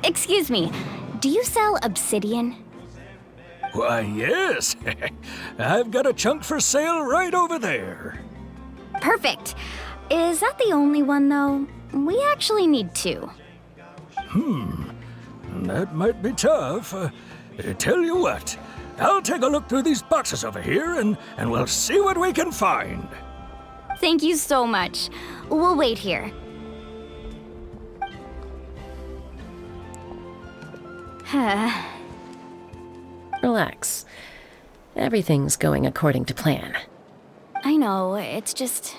Excuse me, do you sell obsidian? Why, yes. I've got a chunk for sale right over there. Perfect. Is that the only one, though? We actually need 2. That might be tough. Tell you what, I'll take a look through these boxes over here and we'll see what we can find. Thank you so much. We'll wait here. Relax. Everything's going according to plan. I know, it's just...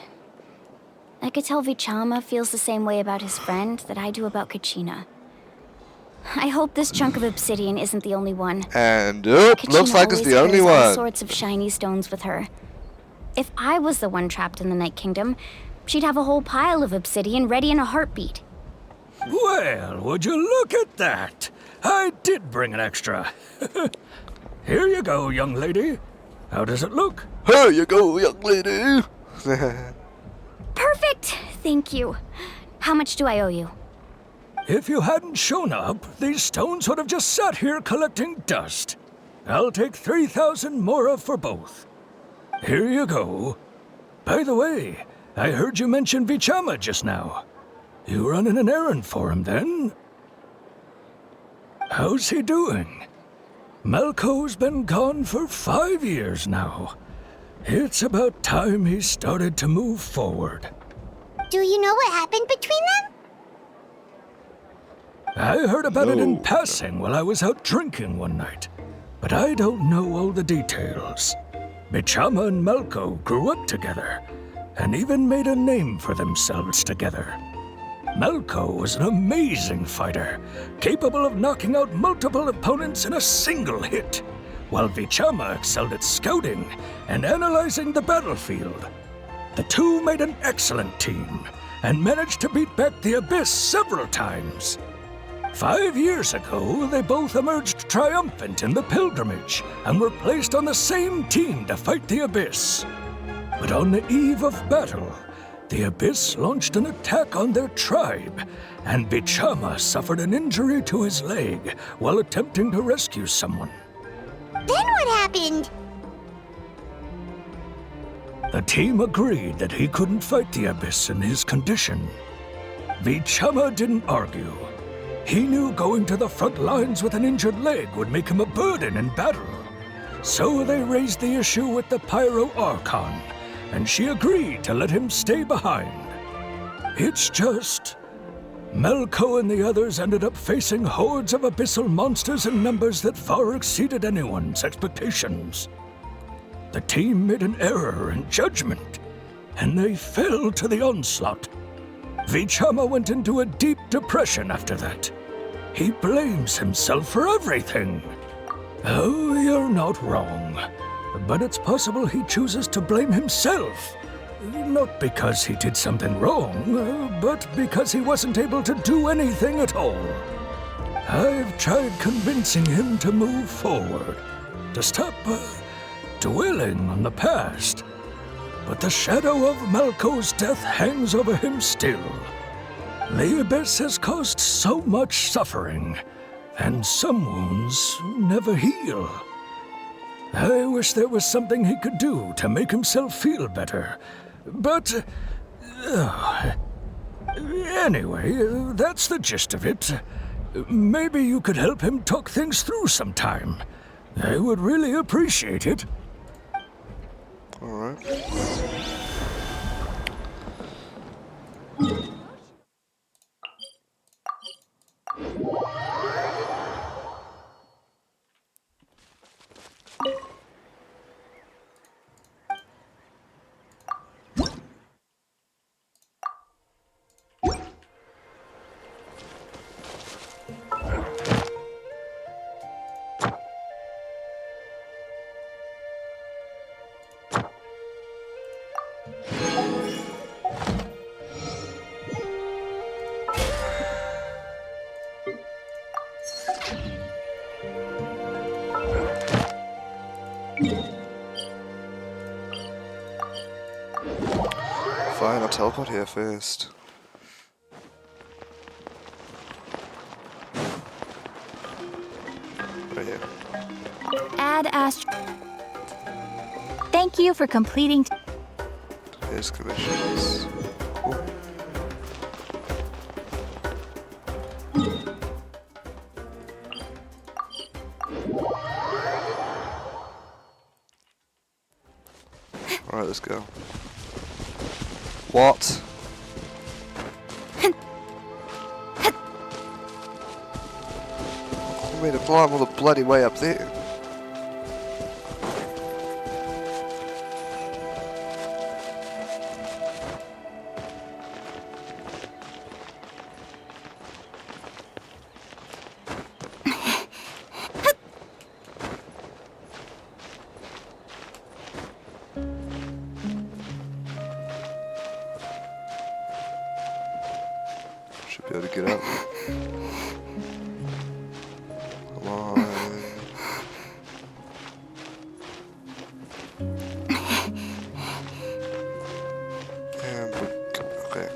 I could tell Vichama feels the same way about his friend that I do about Kachina. I hope this chunk of obsidian isn't the only one. And looks like it's the only Kachina always carries all one. sorts of shiny stones with her. If I was the one trapped in the Night Kingdom, she'd have a whole pile of obsidian ready in a heartbeat. Well, would you look at that? I did bring an extra. Here you go, young lady. How does it look? Here you go, young lady. Perfect! Thank you. How much do I owe you? If you hadn't shown up, these stones would have just sat here collecting dust. I'll take 3,000 mora for both. Here you go. By the way, I heard you mention Vichama just now. You running an errand for him, then? How's he doing? Malco's been gone for 5 years now. It's about time he started to move forward. Do you know what happened between them? I heard about it in passing while I was out drinking one night, but I don't know all the details. Vichama and Malco grew up together, and even made a name for themselves together. Malco was an amazing fighter, capable of knocking out multiple opponents in a single hit, while Vichama excelled at scouting and analyzing the battlefield. The two made an excellent team, and managed to beat back the Abyss several times. 5 years ago, they both emerged triumphant in the pilgrimage, and were placed on the same team to fight the Abyss. But on the eve of battle, the Abyss launched an attack on their tribe, and Vichama suffered an injury to his leg while attempting to rescue someone. Then what happened? The team agreed that he couldn't fight the Abyss in his condition. Vichama didn't argue. He knew going to the front lines with an injured leg would make him a burden in battle. So they raised the issue with the Pyro Archon, and she agreed to let him stay behind. It's just... Malco and the others ended up facing hordes of abyssal monsters in numbers that far exceeded anyone's expectations. The team made an error in judgment, and they fell to the onslaught. Vichama went into a deep depression after that. He blames himself for everything. Oh, you're not wrong. But it's possible he chooses to blame himself. Not because he did something wrong, but because he wasn't able to do anything at all. I've tried convincing him to move forward, to stop dwelling on the past. But the shadow of Malco's death hangs over him still. The Abyss has caused so much suffering, and some wounds never heal. I wish there was something he could do to make himself feel better. But... anyway, that's the gist of it. Maybe you could help him talk things through sometime. I would really appreciate it. Alright. Fine, I'll teleport here first. Right here. Add Thank you for completing. Here's commissions. Cool. Alright, let's go. What? I made a climb all the bloody way up there. Should be able to get up. Come on. And okay.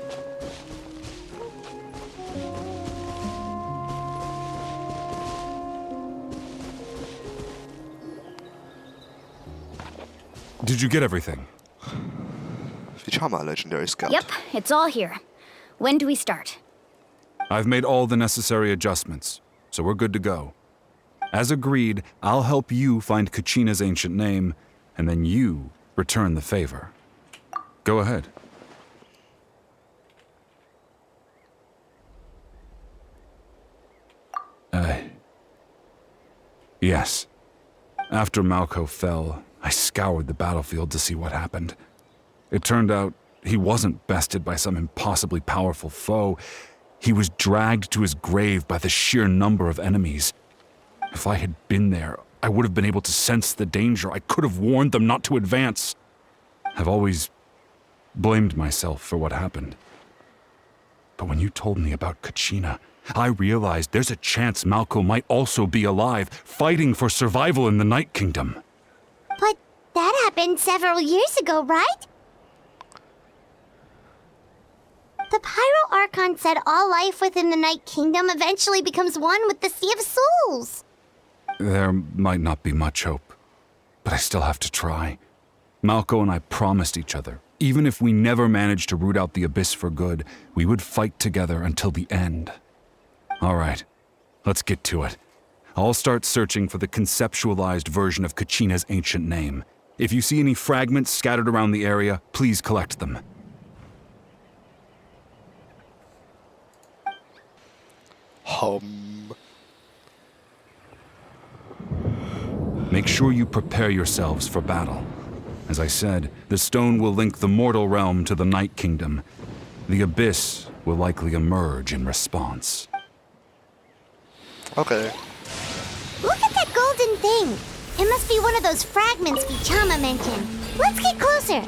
Did you get everything? Kachina, legendary scout. Yep, it's all here. When do we start? I've made all the necessary adjustments, so we're good to go. As agreed, I'll help you find Kachina's ancient name, and then you return the favor. Go ahead. Yes. After Malco fell, I scoured the battlefield to see what happened. It turned out he wasn't bested by some impossibly powerful foe. He was dragged to his grave by the sheer number of enemies. If I had been there, I would have been able to sense the danger. I could have warned them not to advance. I've always blamed myself for what happened. But when you told me about Kachina, I realized there's a chance Malco might also be alive, fighting for survival in the Night Kingdom. But that happened several years ago, right? The Pyro Archon said all life within the Night Kingdom eventually becomes one with the Sea of Souls. There might not be much hope, but I still have to try. Malco and I promised each other, even if we never managed to root out the Abyss for good, we would fight together until the end. All right, let's get to it. I'll start searching for the conceptualized version of Kachina's ancient name. If you see any fragments scattered around the area, please collect them. Make sure you prepare yourselves for battle. As I said, the stone will link the mortal realm to the Night Kingdom. The Abyss will likely emerge in response. Okay. Look at that golden thing. It must be one of those fragments Vichama mentioned. Let's get closer.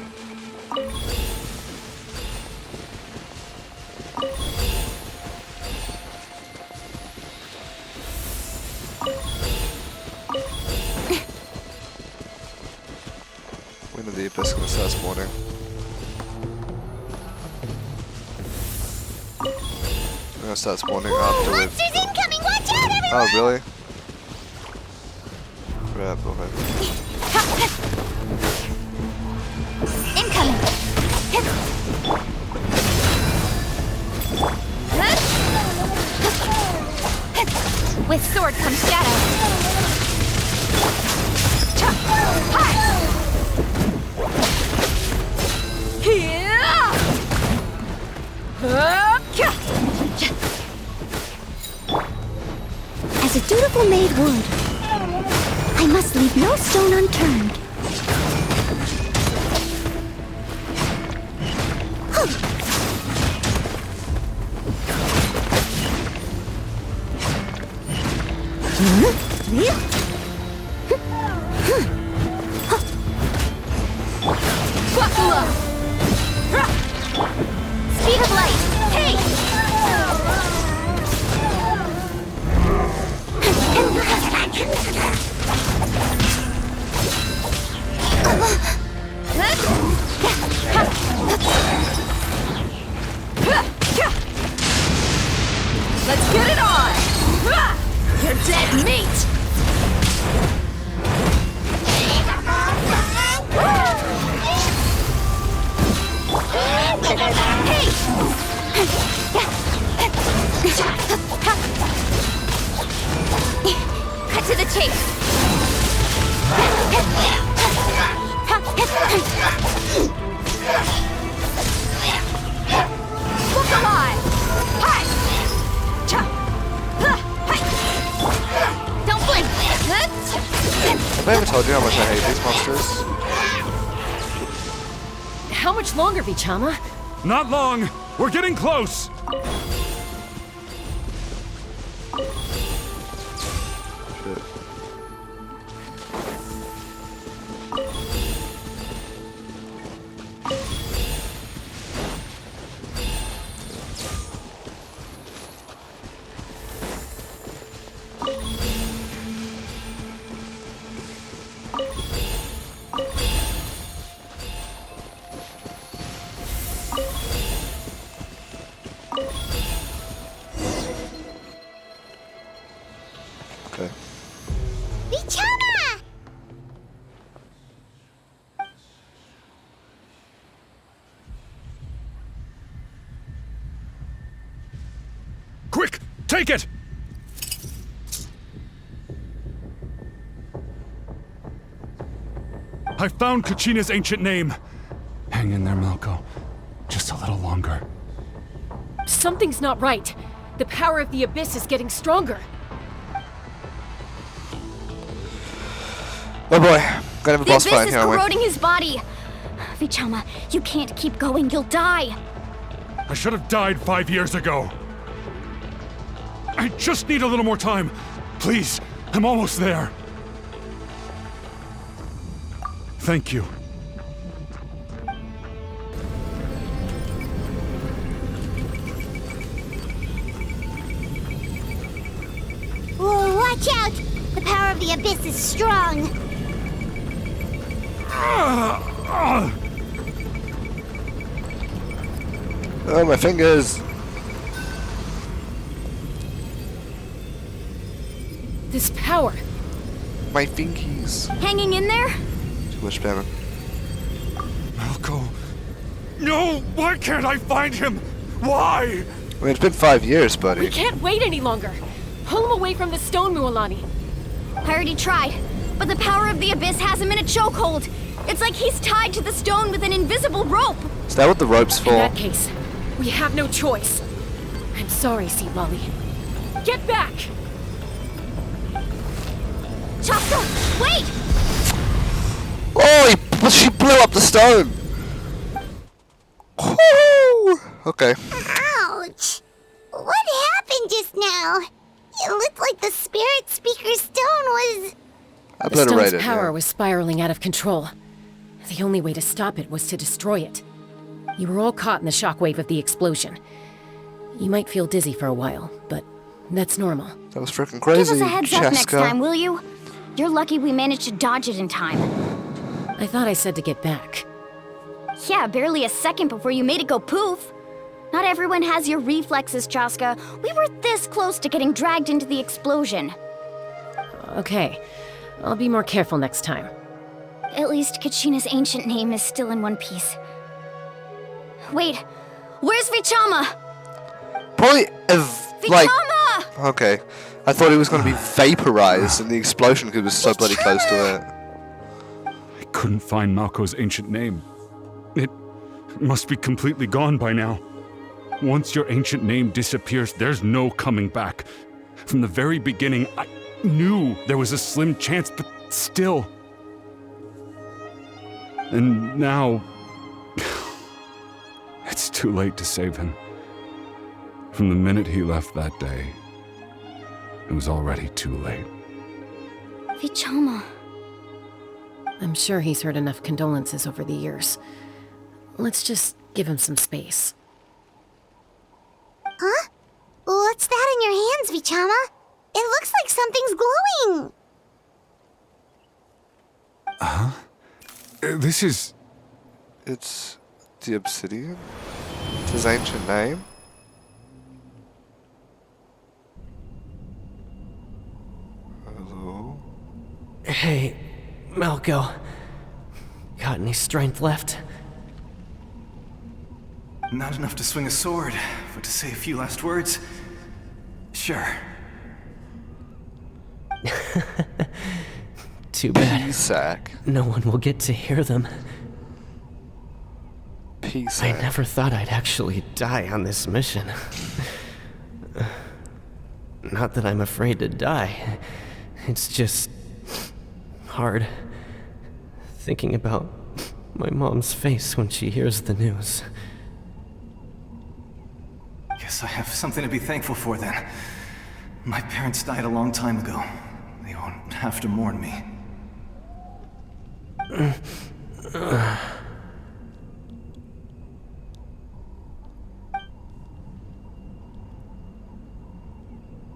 When are the abyss gonna start spawning? I'm gonna start spawning after we've... Monsters incoming! Watch out, everyone! Oh, really? Crap, okay. Incoming! With sword comes shadow. As a dutiful maid would, I must leave no stone unturned. Speed of light. Hey! Let's get it on! You're dead meat! Cut to the chase. Look alive! Hi! Don't blink! Have I ever told you how much I hate these monsters? How much longer, Vichama? Not long! We're getting close! Okay. Vichama! Quick! Take it! I found Kachina's ancient name. Hang in there, Malko. Just a little longer. Something's not right. The power of the Abyss is getting stronger. Oh boy, gonna have a The boss abyss fight is here, aren't we? corroding his body. Vichama, you can't keep going. You'll die. I should have died 5 years ago. I just need a little more time. Please, I'm almost there. Thank you. Whoa, watch out! The power of the abyss is strong. Oh, my fingers! This power. My fingies. Hanging in there? Too much spamming. Malko. No! Why can't I find him? Why? I mean, it's been 5 years, buddy. We can't wait any longer. Pull him away from the stone, Mualani. I already tried, but the power of the abyss has him in a chokehold. It's like he's tied to the stone with an invisible rope. Is that what the rope's for? In that case, we have no choice. I'm sorry, Sea Lolly. Get back! Chaska, wait! Oh, she blew up the stone! Woo! Okay. Ouch! What happened just now? It looked looked like the Spirit Speaker's stone was... The stone's Obliterated, power yeah. was spiraling out of control. The only way to stop it was to destroy it. You were all caught in the shockwave of the explosion. You might feel dizzy for a while, but that's normal. That was freaking crazy, Give us a heads up next Chaska. time, will you? You're lucky we managed to dodge it in time. I thought I said to get back. Yeah, barely a second before you made it go poof. Not everyone has your reflexes, Chaska. We were this close to getting dragged into the explosion. Okay, I'll be more careful next time. At least Kachina's ancient name is still in one piece. Wait, where's Vichama? Probably, like... Vichama! Okay. I thought he was going to be vaporized in the explosion because he was so bloody close to it. I couldn't find Malko's ancient name. It must be completely gone by now. Once your ancient name disappears, there's no coming back. From the very beginning, I knew there was a slim chance, but still. And now... it's too late to save him. From the minute he left that day, it was already too late. Vichama. I'm sure he's heard enough condolences over the years. Let's just give him some space. Huh? What's that in your hands, Vichama? It looks like something's glowing. This is... It's the obsidian? It's his ancient name? Hello? Hey, Malko. Got any strength left? Not enough to swing a sword, but to say a few last words? Sure. Too bad. P-sack. No one will get to hear them. P-sack. I never thought I'd actually die on this mission. Not that I'm afraid to die. It's just... hard. Thinking about my mom's face when she hears the news. Guess I have something to be thankful for then. My parents died a long time ago. They won't have to mourn me.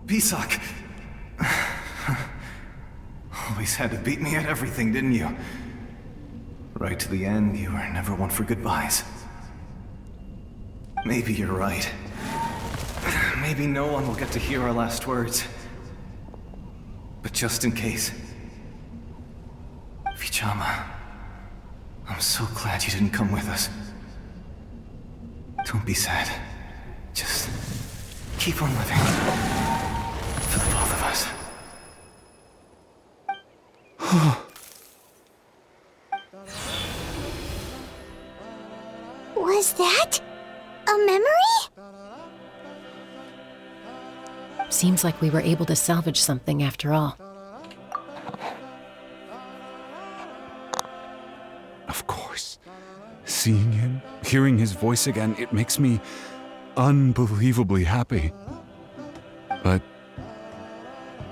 Pisak! Always had to beat me at everything, didn't you? Right to the end, you were never one for goodbyes. Maybe you're right. Maybe no one will get to hear our last words. But just in case... Vichama, I'm so glad you didn't come with us. Don't be sad. Just keep on living. For the both of us. Was that a memory? Seems like we were able to salvage something after all. Of course. Seeing him, hearing his voice again, it makes me unbelievably happy. But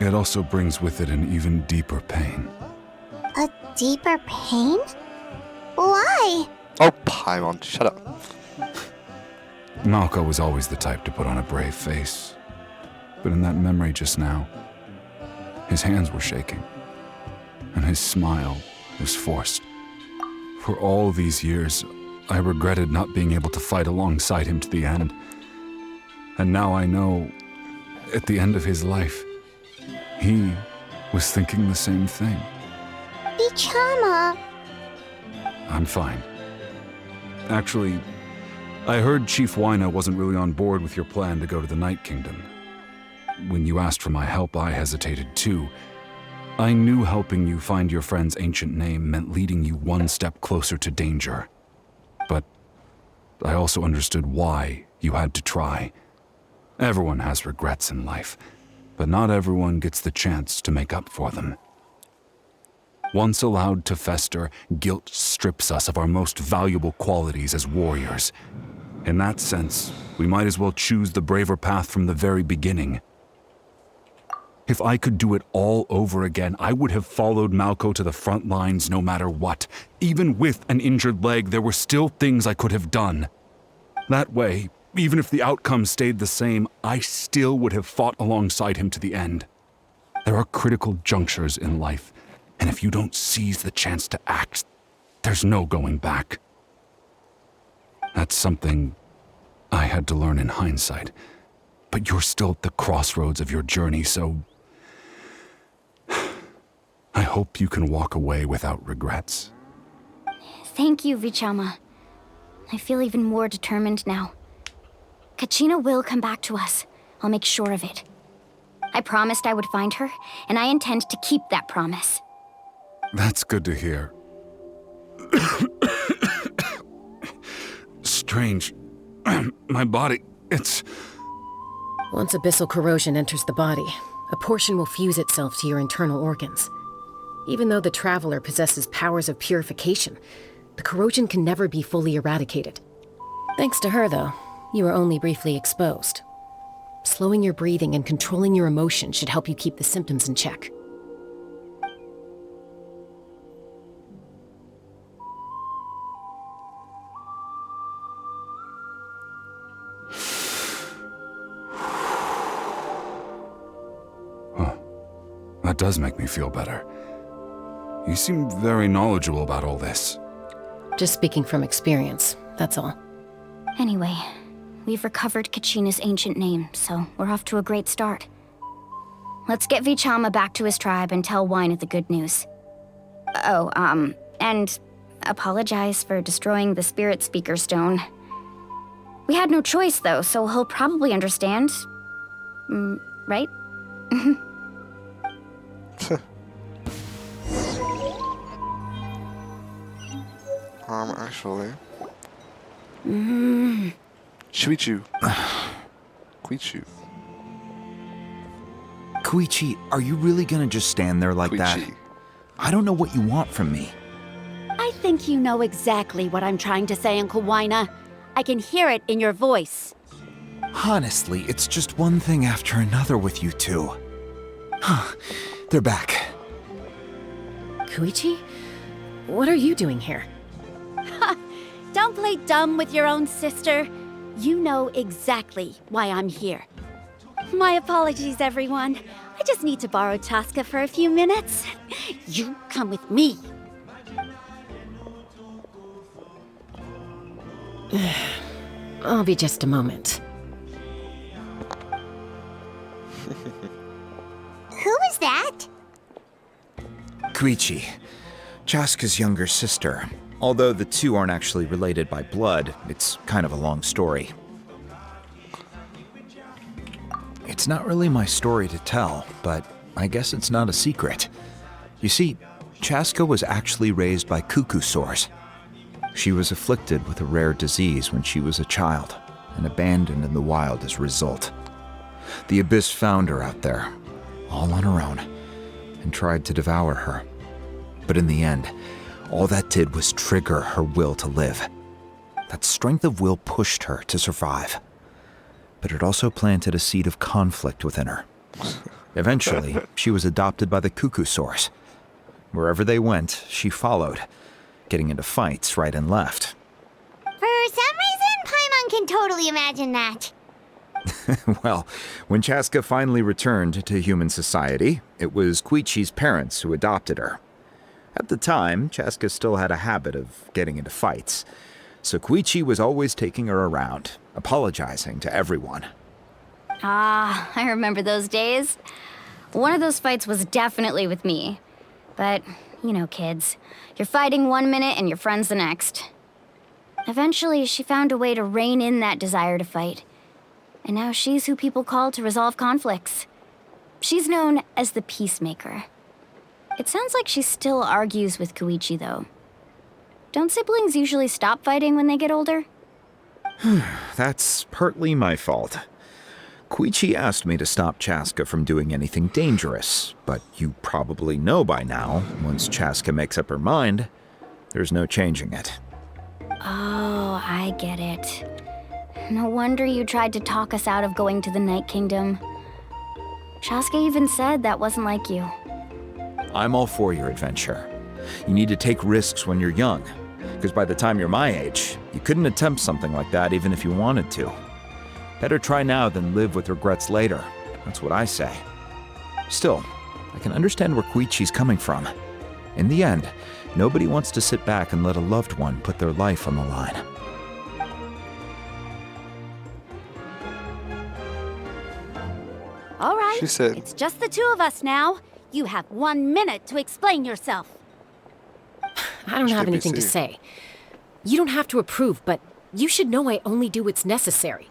it also brings with it an even deeper pain. A deeper pain? Why? Oh, Paimon, shut up. Malko was always the type to put on a brave face. But in that memory just now, his hands were shaking, and his smile was forced. For all these years, I regretted not being able to fight alongside him to the end. And now I know, at the end of his life, he was thinking the same thing. Vichama. I'm fine. Actually, I heard Chief Wyna wasn't really on board with your plan to go to the Night Kingdom. When you asked for my help, I hesitated too. I knew helping you find your friend's ancient name meant leading you one step closer to danger. But I also understood why you had to try. Everyone has regrets in life, but not everyone gets the chance to make up for them. Once allowed to fester, guilt strips us of our most valuable qualities as warriors. In that sense, we might as well choose the braver path from the very beginning. If I could do it all over again, I would have followed Malco to the front lines no matter what. Even with an injured leg, there were still things I could have done. That way, even if the outcome stayed the same, I still would have fought alongside him to the end. There are critical junctures in life, and if you don't seize the chance to act, there's no going back. That's something I had to learn in hindsight. But you're still at the crossroads of your journey, so I hope you can walk away without regrets. Thank you, Vichama. I feel even more determined now. Kachina will come back to us. I'll make sure of it. I promised I would find her, and I intend to keep that promise. That's good to hear. Strange. My body, it's... Once abyssal corrosion enters the body, a portion will fuse itself to your internal organs. Even though the Traveler possesses powers of purification, the corrosion can never be fully eradicated. Thanks to her, though, you are only briefly exposed. Slowing your breathing and controlling your emotions should help you keep the symptoms in check. That does make me feel better. You seem very knowledgeable about all this. Just speaking from experience, that's all. Anyway, we've recovered Kachina's ancient name, so we're off to a great start. Let's get Vichama back to his tribe and tell Wyneth the good news. Oh, and apologize for destroying the Spirit Speaker Stone. We had no choice, though, so he'll probably understand. Right? Actually... Shuichu. Quichu. Koichi, are you really gonna just stand there like that? I don't know what you want from me. I think you know exactly what I'm trying to say, Uncle Wina. I can hear it in your voice. Honestly, it's just one thing after another with you two. They're back. Koichi? What are you doing here? Don't play dumb with your own sister. You know exactly why I'm here. My apologies, everyone. I just need to borrow Chaska for a few minutes. You come with me. I'll be just a moment. Who is that? Koichi, Chaska's younger sister. Although the two aren't actually related by blood, it's kind of a long story. It's not really my story to tell, but I guess it's not a secret. You see, Chaska was actually raised by cuckoo sores. She was afflicted with a rare disease when she was a child, and abandoned in the wild as a result. The Abyss found her out there, all on her own, and tried to devour her. But in the end, all that did was trigger her will to live. That strength of will pushed her to survive. But it also planted a seed of conflict within her. Eventually, she was adopted by the cuckoo sores. Wherever they went, she followed, getting into fights right and left. For some reason, Paimon can totally imagine that. Well, when Chaska finally returned to human society, it was Koichi's parents who adopted her. At the time, Chaska still had a habit of getting into fights, so Koichi was always taking her around, apologizing to everyone. Ah, I remember those days. One of those fights was definitely with me. But, you know, kids. You're fighting one minute and your friend's the next. Eventually, she found a way to rein in that desire to fight. And now she's who people call to resolve conflicts. She's known as the Peacemaker. It sounds like she still argues with Koichi, though. Don't siblings usually stop fighting when they get older? That's partly my fault. Koichi asked me to stop Chaska from doing anything dangerous, but you probably know by now, once Chaska makes up her mind, there's no changing it. Oh, I get it. No wonder you tried to talk us out of going to the Night Kingdom. Chaska even said that wasn't like you. I'm all for your adventure. You need to take risks when you're young, because by the time you're my age, you couldn't attempt something like that even if you wanted to. Better try now than live with regrets later. That's what I say. Still, I can understand where Koichi's coming from. In the end, nobody wants to sit back and let a loved one put their life on the line. All right, She said. it's just the two of us now. You have 1 minute to explain yourself. I don't have anything to HBC. say. You don't have to approve, but you should know I only do what's necessary.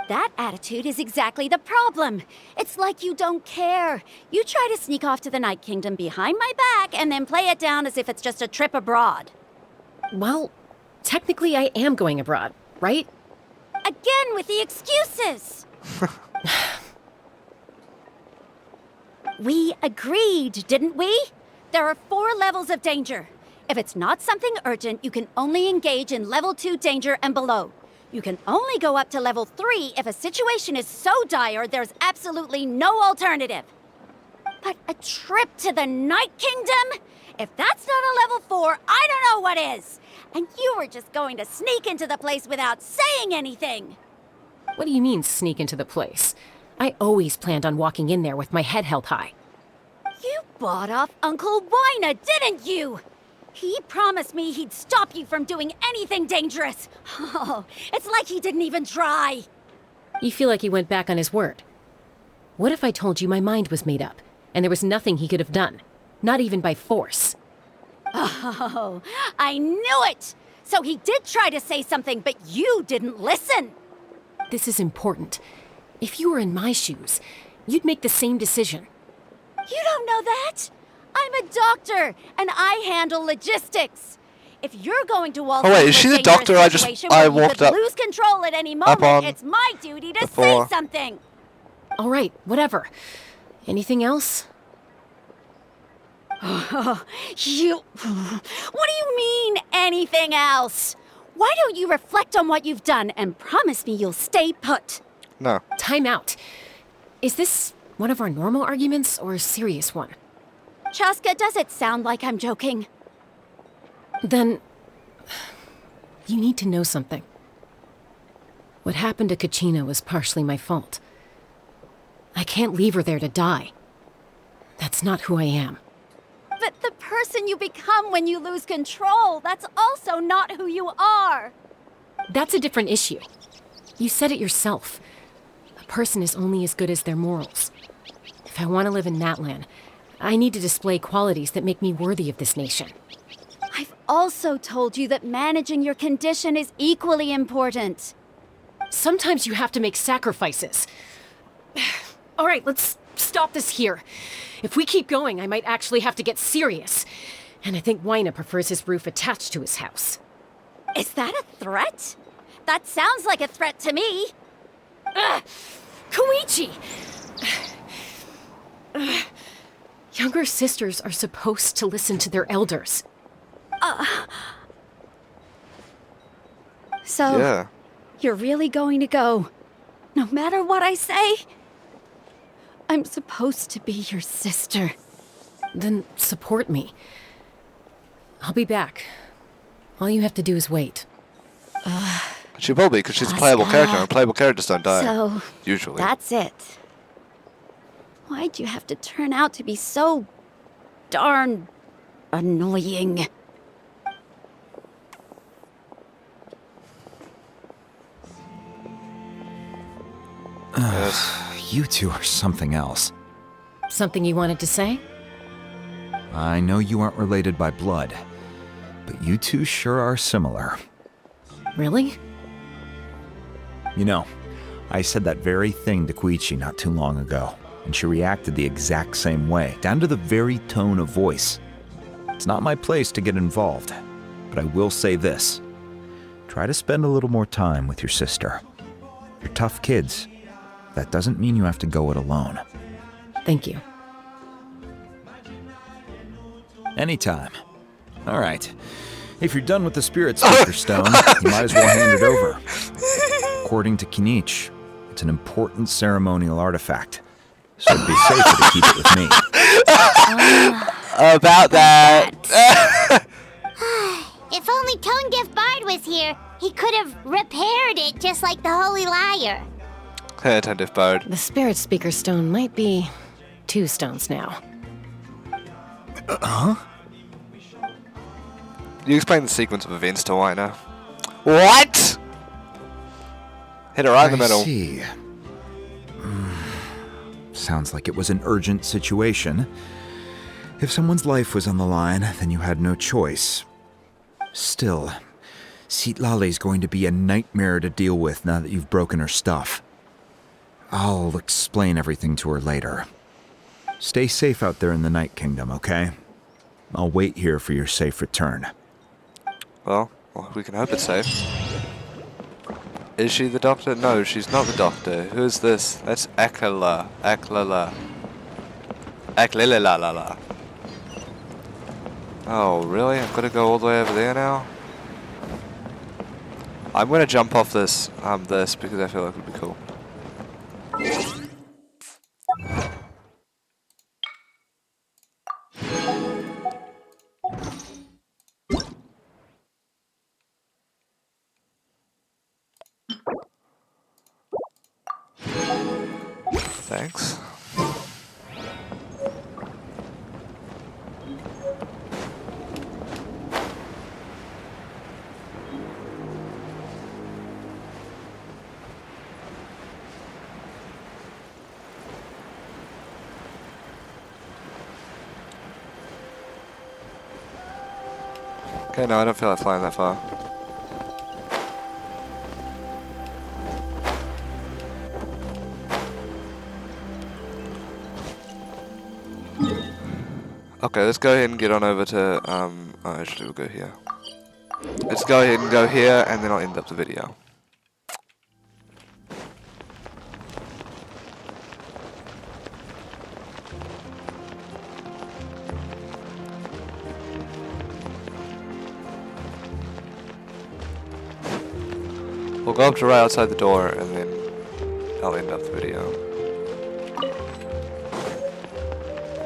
That attitude is exactly the problem. It's like you don't care. You try to sneak off to the Night Kingdom behind my back and then play it down as if it's just a trip abroad. Well, technically I am going abroad, right? Again with the excuses! We agreed, didn't we? There are 4 levels of danger. If it's not something urgent, you can only engage in level 2 danger and below. You can only go up to level 3 if a situation is so dire there's absolutely no alternative. But a trip to the Night Kingdom? If that's not a level 4, I don't know what is. And you were just going to sneak into the place without saying anything. What do you mean, sneak into the place? I always planned on walking in there with my head held high. You bought off Uncle Wina, didn't you? He promised me he'd stop you from doing anything dangerous. Oh, it's like he didn't even try. You feel like he went back on his word. What if I told you my mind was made up, and there was nothing he could have done? Not even by force. Oh, I knew it! So he did try to say something, but you didn't listen. This is important. If you were in my shoes, you'd make the same decision. You don't know that? I'm a doctor, and I handle logistics. If you're going to walk Oh, wait, into is a she the dangerous doctor I just- situation I where you walked could up- lose control at any on moment, it's my duty to before. say something. All right, whatever. Anything else? You... What do you mean, anything else? Why don't you reflect on what you've done and promise me you'll stay put? No. Time out. Is this one of our normal arguments or a serious one? Chaska, does it sound like I'm joking? Then... you need to know something. What happened to Kachina was partially my fault. I can't leave her there to die. That's not who I am. But the person you become when you lose control, that's also not who you are. That's a different issue. You said it yourself. A person is only as good as their morals. If I want to live in Natlan, I need to display qualities that make me worthy of this nation. I've also told you that managing your condition is equally important. Sometimes you have to make sacrifices. All right, let's stop this here. If we keep going, I might actually have to get serious. And I think Wina prefers his roof attached to his house. Is that a threat? That sounds like a threat to me. Koichi! Younger sisters are supposed to listen to their elders. So, Yeah. you're really going to go, no matter what I say? I'm supposed to be your sister. Then support me. I'll be back. All you have to do is wait. She will be, because she's a playable character, and playable characters don't die. So, Usually. that's it. Why'd you have to turn out to be so darn annoying? Yes. You two are something else. Something you wanted to say? I know you aren't related by blood, but you two sure are similar. Really? You know, I said that very thing to Koichi not too long ago, and she reacted the exact same way, down to the very tone of voice. It's not my place to get involved, but I will say this. Try to spend a little more time with your sister. You're tough kids. That doesn't mean you have to go it alone. Thank you. Anytime. All right. If you're done with the Spirit Speaker Stone, you might as well hand it over. According to Kinich, it's an important ceremonial artifact. so it'd be safer to keep it with me. About that. If only Tone-Deaf Bard was here, he could have repaired it just like the Holy Liar. Hey, Tone-Deaf Bard. The Spirit Speaker Stone might be 2 stones now. Huh? You explain the sequence of events to Wino. What? Hit her right in the middle. I see. Sounds like it was an urgent situation. If someone's life was on the line, then you had no choice. Still, Citlali's going to be a nightmare to deal with now that you've broken her stuff. I'll explain everything to her later. Stay safe out there in the Night Kingdom, okay? I'll wait here for your safe return. Well, we can hope it's safe. Is she the doctor? No, she's not the doctor. Who's this? That's Aklala. Aklala. Aklala. Oh, really? I've got to go all the way over there now? I'm going to jump off this because I feel like it would be cool. Thanks. Okay, no, I don't feel like flying that far. Okay, let's go ahead and get on over to, actually we'll go here. Let's go ahead and go here, and then I'll end up the video. We'll go up to right outside the door, and then I'll end up the video.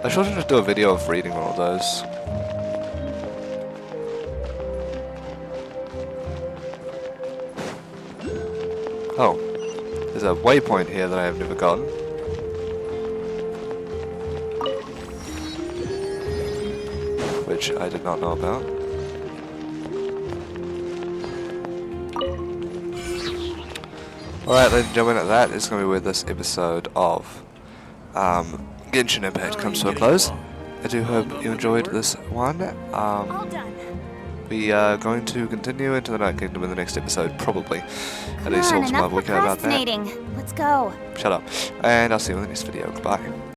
I should just do a video of reading one of those. Oh, there's a waypoint here that I have never gotten. Which I did not know about. Alright, ladies and gentlemen, that is going to be where this episode of Genshin Impact comes to a close. I do hope you enjoyed this one. We are going to continue into the Night Kingdom in the next episode, probably. At least all some other work out about that. Let's go. Shut up. And I'll see you in the next video. Goodbye.